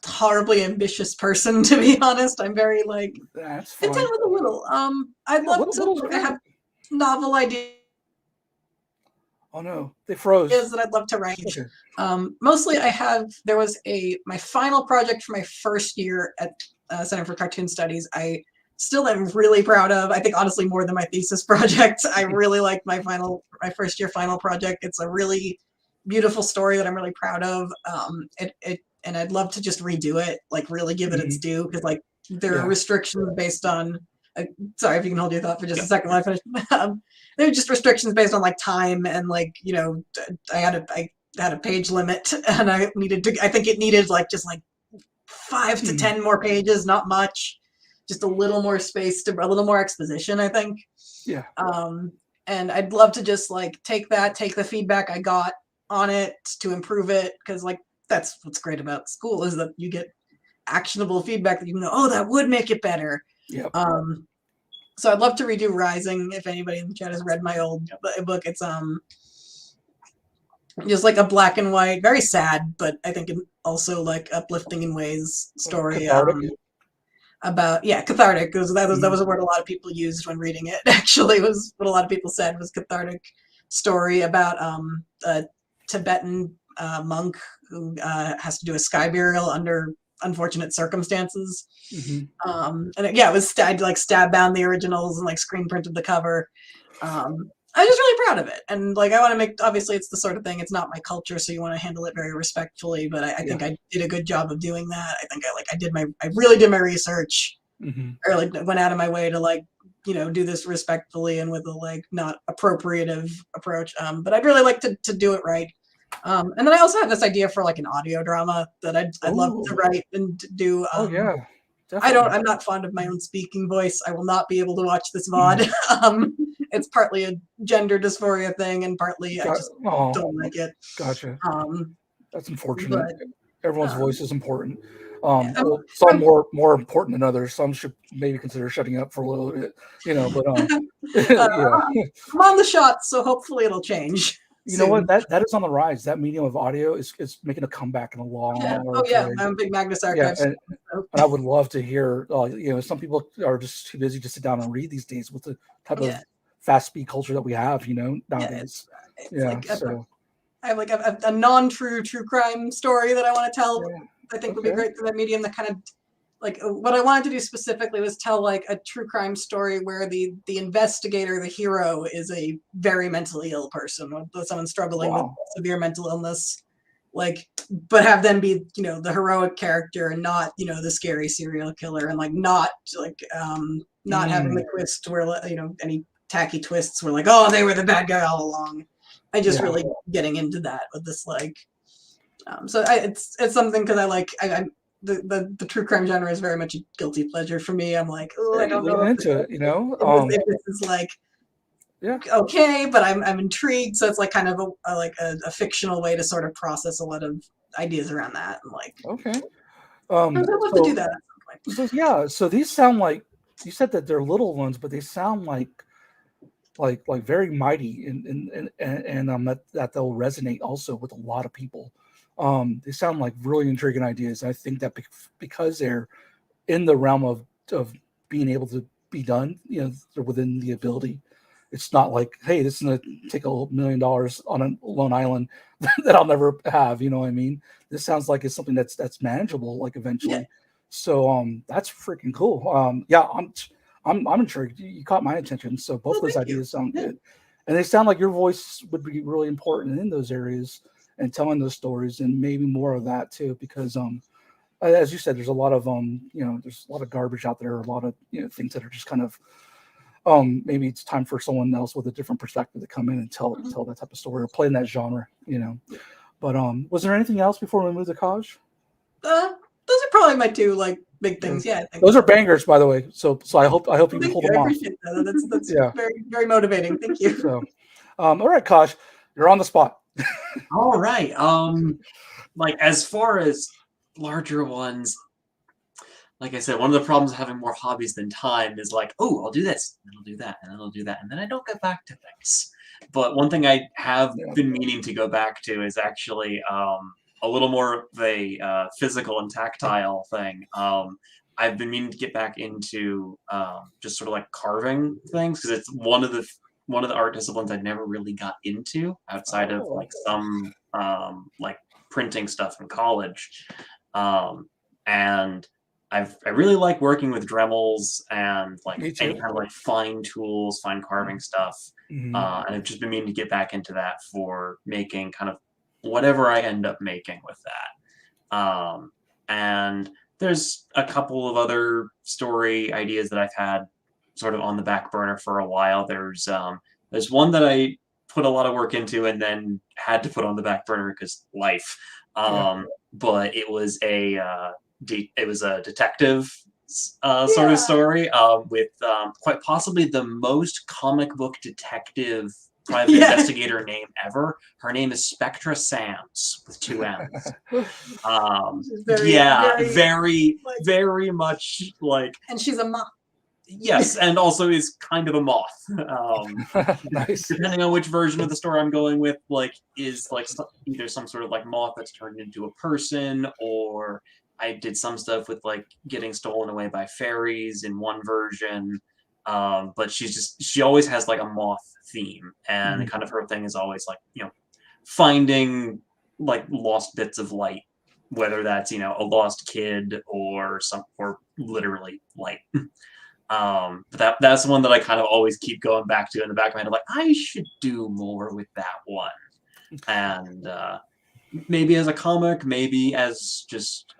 horribly ambitious person, to be honest. I'm very like content with a little. I'd love to have novel ideas. Oh no, they froze. That I'd love to write. Okay. Mostly there was my final project for my first year at Center for Cartoon Studies. I still am really proud of. I think honestly more than my thesis project. I really like my first year final project. It's a really beautiful story that I'm really proud of. And I'd love to just redo it, like really give it its due, because like there are restrictions based on. Sorry if you can hold your thought for just a second while I finish. There are just restrictions based on like time and like I had a page limit, and I think it needed like just like 5 to 10 more pages, not much, just a little more space, a little more exposition, I think. Yeah. And I'd love to just like take the feedback I got on it to improve it, because like that's what's great about school, is that you get actionable feedback that that would make it better. Yep. So I'd love to redo Rising. If anybody in the chat has read my old book, it's just like a black and white, very sad, but I think also like uplifting in ways story. about cathartic. That was a word a lot of people used when reading it. Actually, was what a lot of people said was cathartic story about a Tibetan monk who has to do a sky burial under unfortunate circumstances. And it was I stab bound the originals and screen printed the cover. I'm just really proud of it, and I want to make. Obviously, it's the sort of thing. It's not my culture, so you want to handle it very respectfully. But I think I did a good job of doing that. I think I really did my research, or went out of my way to do this respectfully and with a not appropriative approach. But I'd really like to do it right. And then I also have this idea for an audio drama that I'd love to write and do. Definitely. I'm not fond of my own speaking voice. I will not be able to watch this VOD. It's partly a gender dysphoria thing, and partly I just don't like it. Gotcha. That's unfortunate. But, everyone's voice is important. Some more important than others. Some should maybe consider shutting up for a little bit, But I'm on the shot, so hopefully it'll change. You know what? That is on the rise. That medium of audio is making a comeback in a long time. I'm a big Magnus Archives. And I would love to hear. Some people are just too busy to sit down and read these days with the type of fast speed culture that we have, nowadays. I have a non-true true crime story that I want to tell. I think would be great for that medium. That kind of what I wanted to do specifically was tell a true crime story where the investigator, the hero, is a very mentally ill person, with someone struggling with severe mental illness, but have them be the heroic character and not the scary serial killer, and not having the twist where any tacky twists were they were the bad guy all along. I just really getting into that with this so it's something because I the true crime genre is very much a guilty pleasure for me. I'm I don't know if this is okay, but I'm intrigued. So it's kind of a fictional way to sort of process a lot of ideas around that. Okay. I'd love to do that at some point. So these sound like, you said that they're little ones, but they sound like very mighty, and that they'll resonate also with a lot of people. They sound like really intriguing ideas. I think that because they're in the realm of being able to be done, they're within the ability. It's not like, hey, this is going to take $1 million on a lone island that I'll never have. You know what I mean? This sounds like it's something that's manageable, eventually. Yeah. So that's freaking cool. I'm intrigued. You caught my attention. So both those ideas sound good, and they sound like your voice would be really important in those areas and telling those stories, and maybe more of that too, because as you said, there's a lot of there's a lot of garbage out there, a lot of things that are just kind of maybe it's time for someone else with a different perspective to come in and tell that type of story or play in that genre, But was there anything else before we move to college? Those are probably my two big things. Yeah, I think those are bangers, by the way. So I hope you can hold them off. I appreciate that. That's very, very motivating. Thank you. So, all right, Kosh, you're on the spot. All right. As far as larger ones, like I said, one of the problems of having more hobbies than time is I'll do this, and I'll do that, and then I'll do that, and then I don't get back to things. But one thing I have been meaning to go back to is actually a little more of a physical and tactile thing. I've been meaning to get back into just sort of carving things, because it's one of the art disciplines I never really got into outside of some printing stuff in college. And I really like working with Dremels and any kind of fine tools, fine carving stuff. And I've just been meaning to get back into that for making kind of whatever I end up making with that. And there's a couple of other story ideas that I've had sort of on the back burner for a while. There's one that I put a lot of work into and then had to put on the back burner because life. But it was a detective sort of story with quite possibly the most comic book detective private investigator name ever. Her name is Spectra Sands with 2 M's. Very much and she's a moth. Yes, and also is kind of a moth. Nice. Depending on which version of the story I'm going with, is either some sort of moth that's turned into a person, or I did some stuff with like getting stolen away by fairies in one version. But she always has like a moth theme, and kind of her thing is always like, finding like lost bits of light, whether that's a lost kid or literally light. But that's one that I kind of always keep going back to in the back of my head. I'm like, I should do more with that one, and maybe as a comic, maybe as just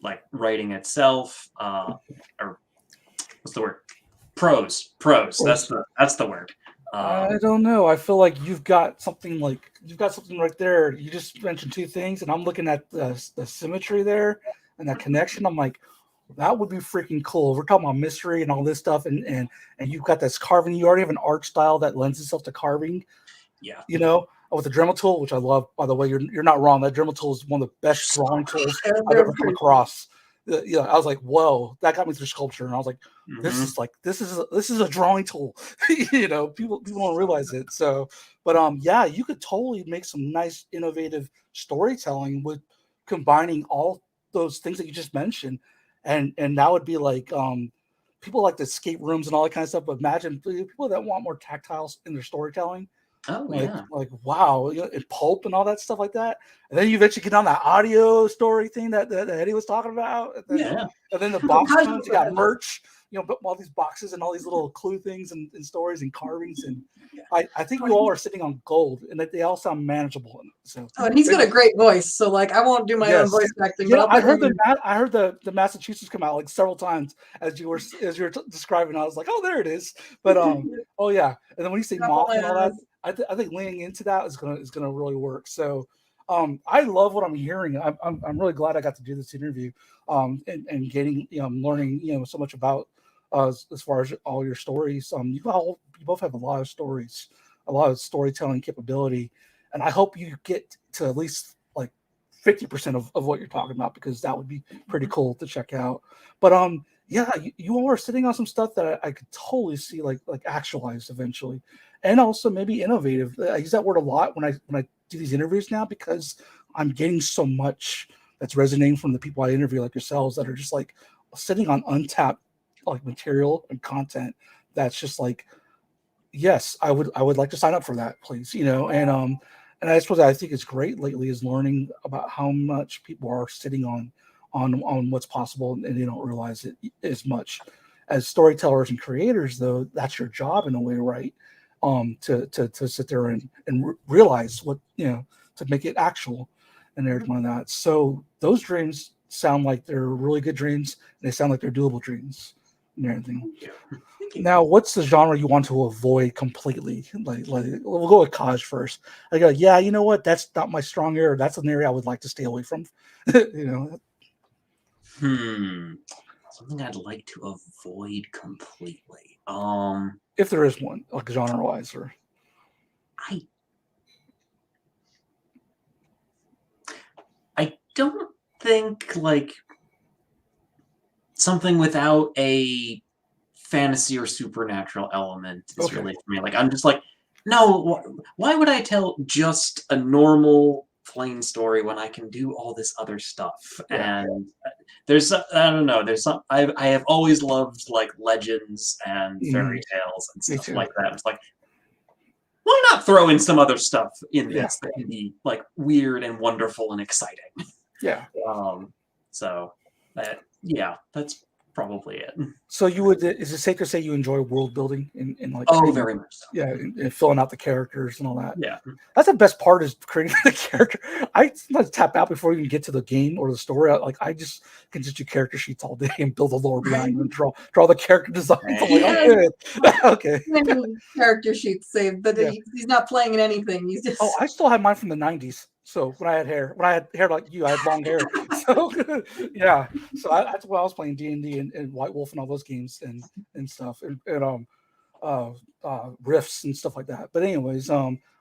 like writing itself, or what's the word? Prose. That's the word. I don't know. I feel like you've got something right there. You just mentioned two things, and I'm looking at the symmetry there and that connection. I'm like, that would be freaking cool. We're talking about mystery and all this stuff, and you've got this carving. You already have an art style that lends itself to carving. Yeah. With the Dremel tool, which I love. By the way, you're not wrong. That Dremel tool is one of the best drawing tools I've ever come across. I was like, whoa, that got me through sculpture, and I was like, this is a drawing tool. People don't realize it. So, but yeah, you could totally make some nice, innovative storytelling with combining all those things that you just mentioned, and that would be like people like the escape rooms and all that kind of stuff. But imagine people that want more tactile in their storytelling. Oh, like wow, and pulp and all that stuff like that. And then you eventually get on that audio story thing that Eddie was talking about. And then the box comes, you got merch, but all these boxes and all these little clue things and stories and carvings. And I think you all are sitting on gold, and that they all sound manageable. So, and he's got a great voice. So like, I won't do my own voice acting. Yeah, but I heard the Massachusetts come out like several times as you were describing. I was like, oh, there it is. But oh yeah. And then when you say moth and all that, I think leaning into that is gonna really work. So I love what I'm hearing. I'm really glad I got to do this interview and getting learning so much about as far as all your stories. You both have a lot of stories, a lot of storytelling capability, and I hope you get to at least like 50% of what you're talking about, because that would be pretty cool to check out. But yeah, you all are sitting on some stuff that I could totally see like actualized eventually, and also maybe innovative. I use that word a lot when I do these interviews now, because I'm getting so much that's resonating from the people I interview, like yourselves, that are just like sitting on untapped like material and content that's just like, yes, I would like to sign up for that, please. And I suppose I think it's great lately is learning about how much people are sitting on what's possible, and they don't realize it as much. As storytellers and creators, though, that's your job in a way, right? To sit there and realize what, to make it actual and everything like that. So those dreams sound like they're really good dreams, and they sound like they're doable dreams and everything. Now, what's the genre you want to avoid completely? Like we'll go with Kaj first. I go, yeah, you know what? That's not my strong area. That's an area I would like to stay away from. Something I'd like to avoid completely. If there is one, like genre-wise, or I don't think like something without a fantasy or supernatural element is really for me. Like, I'm just like, no, why would I tell just a normal plain story when I can do all this other stuff? And there's, I don't know, there's some, I have always loved like legends and fairy tales and stuff like that. It's like, why not throw in some other stuff in this that can be like weird and wonderful and exciting? So that, that's probably it. So you would, is it safe to say you enjoy world building in like very much so. And filling out the characters and all that? That's the best part, is creating the character. I sometimes tap out before you even get to the game or the story. I just can just do character sheets all day and build a lore behind and draw the character designs. I'm like, okay. Character sheets saved, but he's not playing in anything. He's just I still have mine from the 90s. So when I had hair like you, I had long hair. So yeah, so that's why I was playing D&D and White Wolf and all those games and stuff and riffs and stuff like that. But anyways,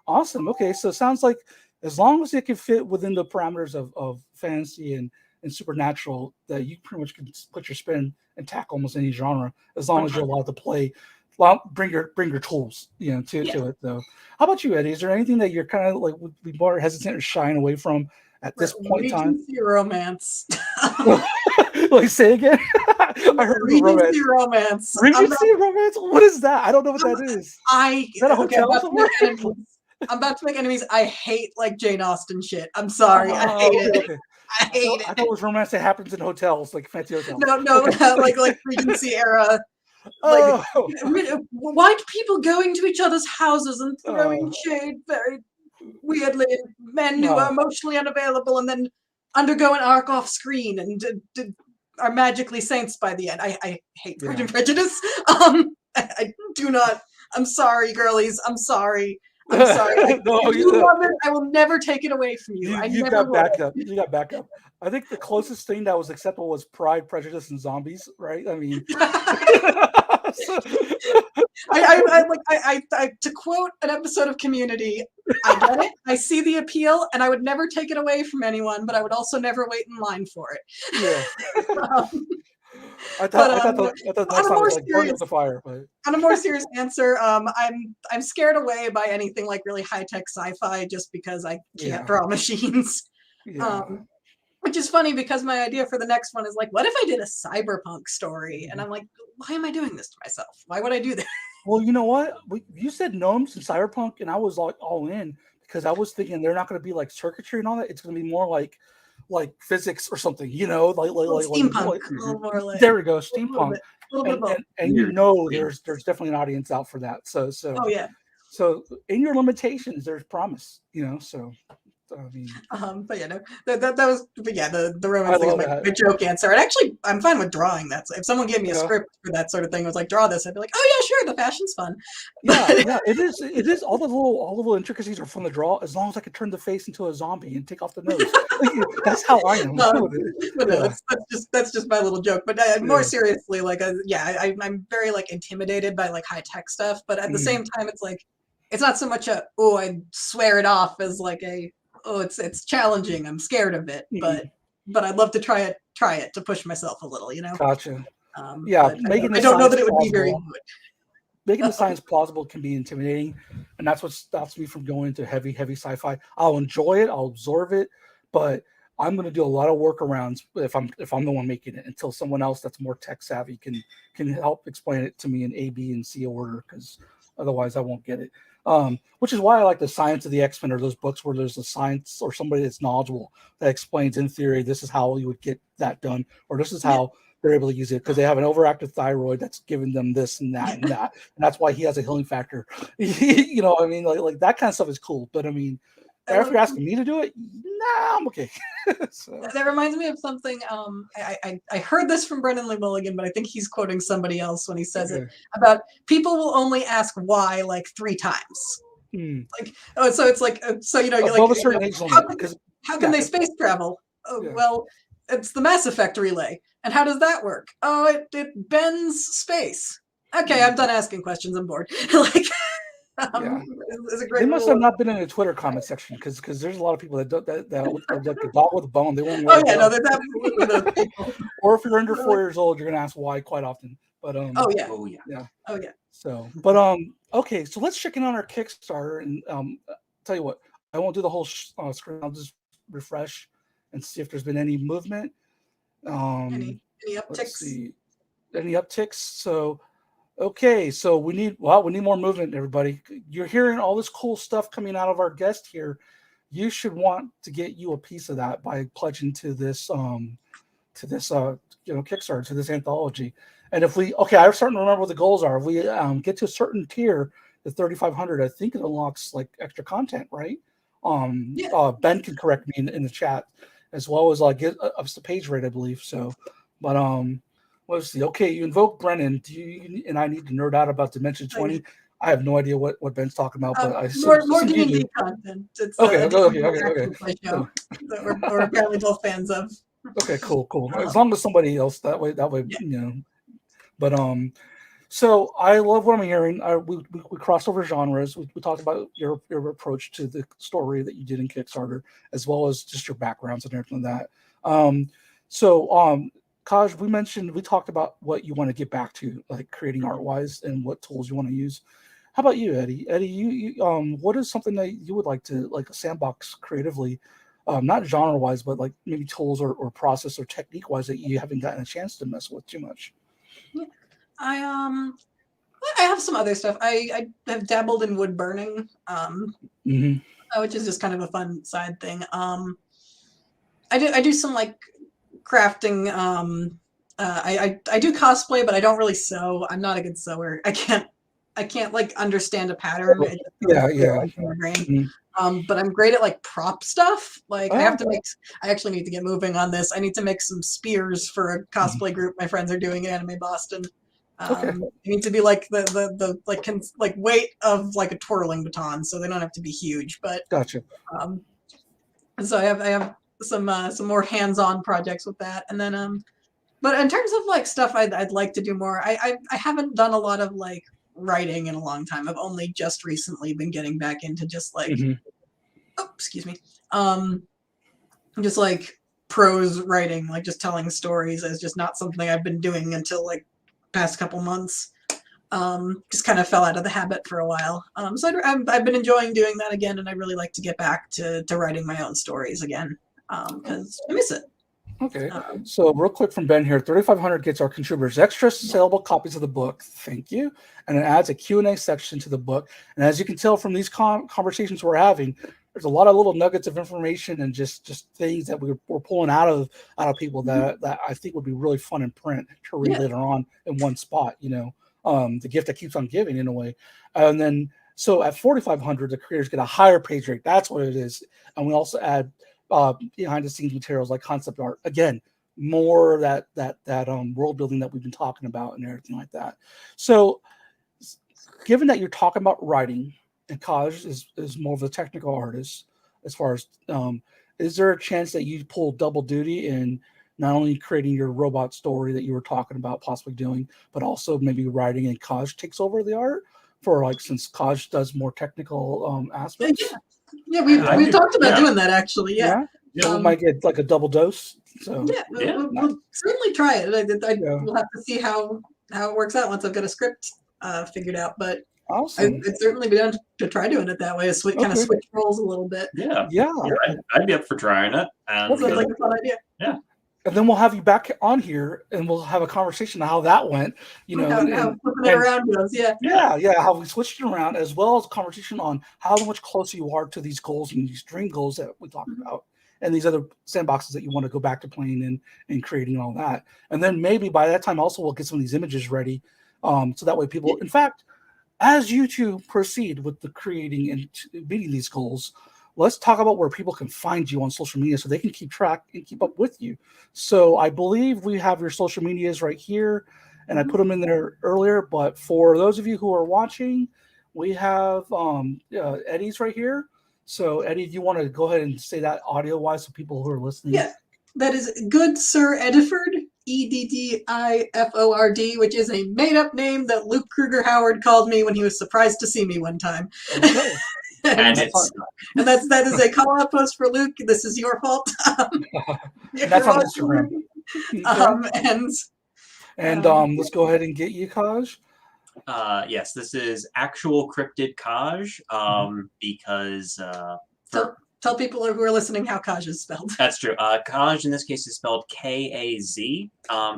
awesome. Okay, so it sounds like as long as it can fit within the parameters of fantasy and supernatural, that you pretty much can put your spin and tackle almost any genre, as long as you're allowed to play. Well, bring your tools, to it though. How about you, Eddie? Is there anything that you're kind of like would be more hesitant or shying away from At this point in time, Regency romance. like say again. I heard the romance. Regency romance. Regency romance. What is that? I don't know what that is. Is that a Okay, hotel somewhere? I'm about to make enemies. I hate like Jane Austen shit. I'm sorry. I hate it. Okay. I hate I thought it was romance that happens in hotels, like fancy hotels. No, Okay. like Regency era. Like, white people going to each other's houses and throwing shade very weirdly, men who are emotionally unavailable and then undergo an arc off screen and are magically saints by the end. I hate Pride and Prejudice. I do not. I'm sorry, girlies. I'm sorry. I'm sorry. If you love it, I will never take it away from you. You got backup. You got backup. I think the closest thing that was acceptable was Pride, Prejudice, and Zombies, right? I mean, to quote an episode of Community, I get it. I see the appeal, and I would never take it away from anyone, but I would also never wait in line for it. Yeah. I thought that was like burning up the fire. But on a more serious answer, I'm scared away by anything like really high tech sci-fi just because I can't draw machines. Which is funny because my idea for the next one is like, what if I did a cyberpunk story? And I'm like, why am I doing this to myself? Why would I do that? Well, you know what? You said gnomes and cyberpunk, and I was like all in because I was thinking they're not going to be like circuitry and all that. It's going to be more like physics or something, you know, like steampunk. A little more like, there we go, steampunk. And you know, there's definitely an audience out for that. So oh yeah. So in your limitations, there's promise, you know. So I mean, but yeah, no, that was, but yeah, the romance thing is my joke answer. And actually, I'm fine with drawing that. So if someone gave me a script for that sort of thing, was like, draw this, I'd be like, oh yeah, sure, the fashion's fun. Yeah, it is. All the little intricacies are fun to draw, as long as I could turn the face into a zombie and take off the nose. That's how I am. But no, that's just my little joke. But more seriously, like, I'm very like intimidated by like high tech stuff. But at the same time, it's like, it's not so much I swear it off as like it's challenging. I'm scared of it, but I'd love to try it to push myself a little, you know. Gotcha. I don't know that it would be very good. Making the science plausible can be intimidating, and that's what stops me from going into heavy sci-fi. I'll enjoy it, I'll absorb it, but I'm going to do a lot of workarounds if I'm the one making it until someone else that's more tech savvy can help explain it to me in A, B, and C order, because otherwise I won't get it. Which is why I like the Science of the X-Men, or those books where there's a science or somebody that's knowledgeable that explains in theory this is how you would get that done, or this is how they're able to use it, because they have an overactive thyroid that's giving them this and that and that, and that's why he has a healing factor. You know, I mean, like that kind of stuff is cool. But I mean, if you're asking me to do it, nah, I'm okay. So. That reminds me of something. I heard this from Brendan Lee Mulligan, but I think he's quoting somebody else when he says it about people will only ask why like 3 times. Like, so it's like, so you know, you're above like, a certain age limit, how can they space travel? Well, it's the Mass Effect relay. And how does that work? Oh, it bends space. Okay, I'm done asking questions. I'm bored. Like, it's a great. They must have not been in the Twitter comment section, because there's a lot of people that are like a dog with a bone. They won't. Oh yeah, no, there's absolutely those people. Or if you're under 4 years old, you're gonna ask why quite often. But oh yeah. So, but okay, so let's check in on our Kickstarter, and tell you what, I won't do the whole screen. I'll just refresh and see if there's been any movement. Any upticks? Let's see. Any upticks? So, okay, so we need more movement, everybody. You're hearing all this cool stuff coming out of our guest here. You should want to get you a piece of that by pledging to this Kickstarter, to this anthology. And if I'm starting to remember what the goals are. If we get to a certain tier, the 3,500, I think it unlocks like extra content, right? Ben can correct me in the chat, as well as get up to page rate, I believe. So, but let's see. Okay, you invoke Brennan. And I need to nerd out about Dimension 20. I have no idea what Ben's talking about, but I more D&D content. It's okay. Show that we're apparently both fans of. Okay, cool. As long as somebody else, that way, you know. But so I love what I'm hearing. We crossed over genres. We talked about your approach to the story that you did in Kickstarter, as well as just your backgrounds and everything like that. Kaj, we talked about what you want to get back to, like creating art-wise, and what tools you want to use. How about you, Eddie? Eddie, you what is something that you would like to, like a sandbox creatively, not genre wise, but like maybe tools or process or technique wise that you haven't gotten a chance to mess with too much? Yeah. I have some other stuff. I have dabbled in wood burning, which is just kind of a fun side thing. I do some like crafting. I do cosplay, but I don't really sew. I'm not a good sewer. I can't like understand a pattern. It just doesn't feel like in my brain. But I'm great at like prop stuff. Like I actually need to get moving on this. I need to make some spears for a cosplay group my friends are doing in Anime Boston. They need to be like the like weight of like a twirling baton, so they don't have to be huge. But gotcha. So I have some more hands-on projects with that, and then but in terms of like stuff I'd like to do more, I haven't done a lot of like writing in a long time. I've only just recently been getting back into just like excuse me, just like prose writing, like just telling stories is just not something I've been doing until like past couple months. Just kind of fell out of the habit for a while. So I've been enjoying doing that again, and I really like to get back to writing my own stories again because I miss it. Okay, so real quick from Ben here, 3,500 gets our contributors extra saleable copies of the book. Thank you. And it adds a Q&A section to the book. And as you can tell from these conversations we're having, there's a lot of little nuggets of information and just things that we're pulling out of people that I think would be really fun in print to read later on in one spot, the gift that keeps on giving in a way. And then, so at 4,500, the creators get a higher page rate. That's what it is. And we also add behind the scenes materials like concept art. Again, more that world building that we've been talking about and everything like that. So given that you're talking about writing and Kaj is more of a technical artist as far as is there a chance that you pull double duty in not only creating your robot story that you were talking about possibly doing, but also maybe writing and Kaj takes over the art for like, since Kaj does more technical aspects? Yeah, we talked about doing that actually. Yeah. So we might get like a double dose. So we'll certainly try it. We'll have to see how it works out once I've got a script figured out. But awesome. I'd certainly be down to try doing it that way. Kind of switch roles a little bit. Yeah. I'd be up for trying it. Sounds like a fun idea. Yeah. And then we'll have you back on here, and we'll have a conversation on how that went. How flipping it around goes. How we switched it around, as well as a conversation on how much closer you are to these goals and these dream goals that we talked about, and these other sandboxes that you want to go back to playing and creating and all that. And then maybe by that time, also we'll get some of these images ready, so that way people, in fact, as you two proceed with the creating and meeting these goals, let's talk about where people can find you on social media so they can keep track and keep up with you. So I believe we have your social medias right here, and I put them in there earlier. But for those of you who are watching, we have Eddie's right here. So Eddie, do you want to go ahead and say that audio-wise so people who are listening? Yeah, that is Good Sir Ediford, EDDIFORD, which is a made-up name that Luke Kruger Howard called me when he was surprised to see me one time. Okay. And that is a call-out post for Luke. This is your fault. That's on Instagram. And let's go ahead and get you, Kaj. Yes, this is actual cryptid Kaj, because tell people who are listening how Kaj is spelled. That's true. Kaj in this case is spelled K-A-Z.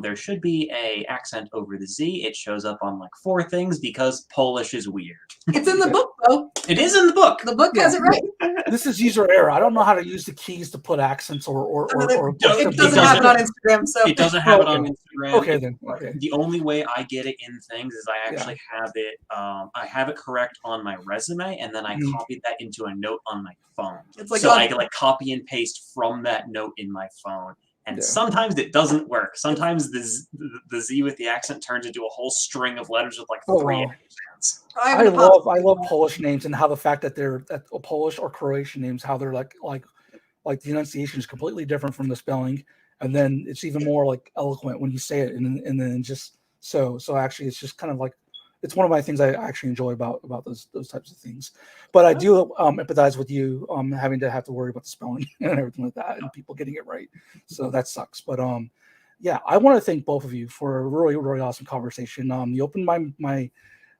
There should be a accent over the Z. It shows up on like 4 things because Polish is weird. It's in the book, though. It is in the book. The book has it right. This is user error. I don't know how to use the keys to put accents or it doesn't have it on Instagram, so it doesn't have it on Instagram. Okay, then. Okay. The only way I get it in things is I actually have it. I have it correct on my resume, and then I copied that into a note on my phone. It's like I can like copy and paste from that note in my phone. And sometimes it doesn't work. Sometimes the Z with the accent turns into a whole string of letters with like 3 accents. I love Polish names and how the fact that they're Polish or Croatian names, how they're like the enunciation is completely different from the spelling, and then it's even more like eloquent when you say it, and then just so actually it's just kind of like it's one of my things I actually enjoy about those types of things. But I do empathize with you having to worry about the spelling and everything like that and people getting it right. So that sucks. But I want to thank both of you for a really, really awesome conversation. You opened my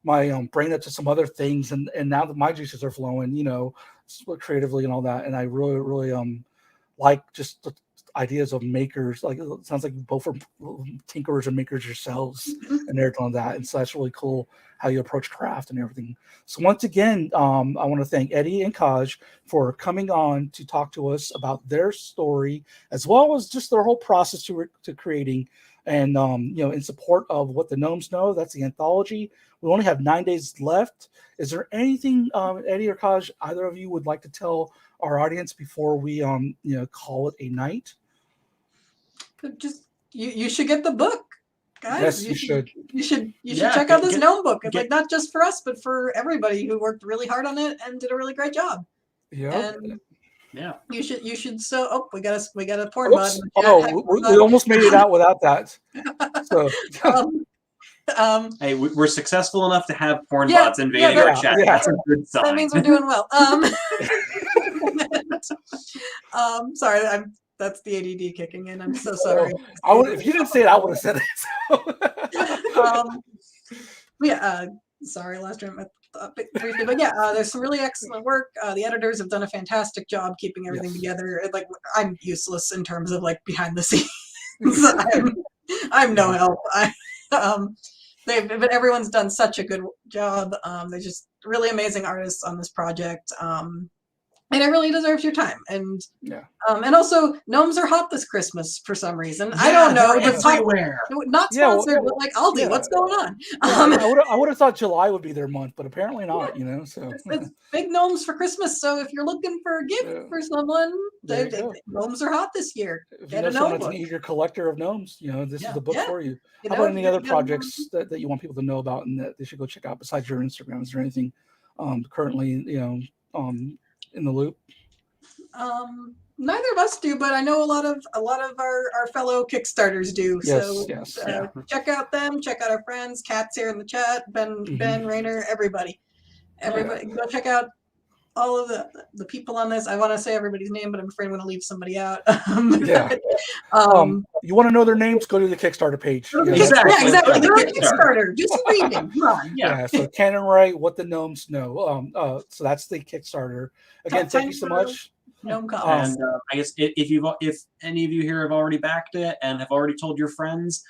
brain up to some other things, and now that my juices are flowing, creatively and all that. And I really, really like just the ideas of makers. Like it sounds like you both are tinkerers and makers yourselves, and everything on that. And so that's really cool how you approach craft and everything. So once again, I want to thank Eddie and Kaj for coming on to talk to us about their story as well as just their whole process to creating. And in support of what the Gnomes Know, that's the anthology. We only have 9 days left. Is there anything, Eddie or Kaj, either of you would like to tell our audience before we call it a night? Just you should get the book, guys. Yes, you should. You should check out this gnome book. It's like not just for us, but for everybody who worked really hard on it and did a really great job. Yeah. Yeah. You should. So we got a porn button. Oh, we almost made it out without that. So. Hey, we're successful enough to have porn bots invading our chat. Yeah. That's a good sign. That means we're doing well. Sorry, that's the ADD kicking in. I'm so sorry. If you didn't say it, I would have said it. Sorry, last time briefly, but there's some really excellent work. The editors have done a fantastic job keeping everything together. Like I'm useless in terms of like behind the scenes. I'm no help. But everyone's done such a good job. They're just really amazing artists on this project. And it really deserves your time. And and also gnomes are hot this Christmas for some reason. I don't know. Everywhere. Not sponsored, but like Aldi, what's going on? I would have thought July would be their month, but apparently not. So it's big gnomes for Christmas. So if you're looking for a gift for someone, gnomes are hot this year. If you know someone that's an eager collector of gnomes, this is the book for you. How about any other projects that you want people to know about and that they should go check out besides your Instagram? Is there anything currently in the loop? Neither of us do, but I know a lot of our fellow Kickstarters do. Yes, check out them, check out our friends, Kat's here in the chat, Ben, Rayner, everybody. Go check out all of the people on this. I want to say everybody's name, but I'm afraid I'm going to leave somebody out. You want to know their names? Go to the Kickstarter page. Exactly. They're on Kickstarter. Do some reading. Come on. So Canon Wright, What the Gnomes Know. So that's the Kickstarter. Again, thank you so much. Gnome Comics. And I guess if any of you here have already backed it and have already told your friends,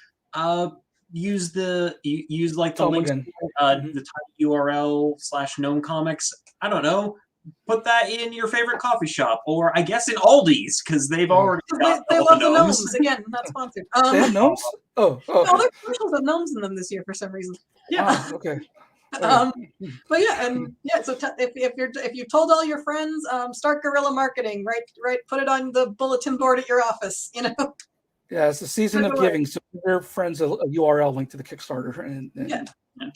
use like the link, the tiny URL /Gnome Comics. I don't know. Put that in your favorite coffee shop, or I guess in Aldi's, because they've already got they love the gnomes. Again, not sponsored. They have gnomes? No, their commercials have gnomes in them this year for some reason. Okay. So if you told all your friends, start guerrilla marketing, right? Put it on the bulletin board at your office. Yeah, it's the season of giving. So give your friends a URL link to the Kickstarter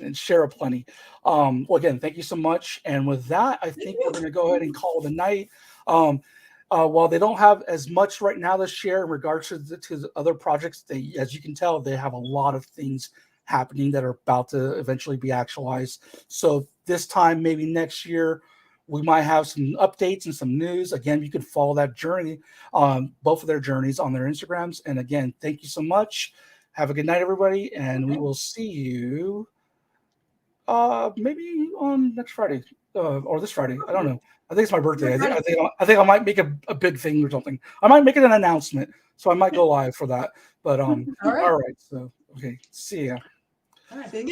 and share a plenty. Well, again, thank you so much. And with that, I think we're going to go ahead and call it a night. While they don't have as much right now to share in regards to the other projects, as you can tell, they have a lot of things happening that are about to eventually be actualized. So this time, maybe next year, we might have some updates and some news. Again, you can follow that journey, both of their journeys on their Instagrams. And again, thank you so much. Have a good night, everybody. And we will see you maybe on next Friday or this Friday. I don't know. I think it's my birthday. I think I might make a big thing or something. I might make it an announcement. So I might go live for that. But all right. So, okay. See ya. All right.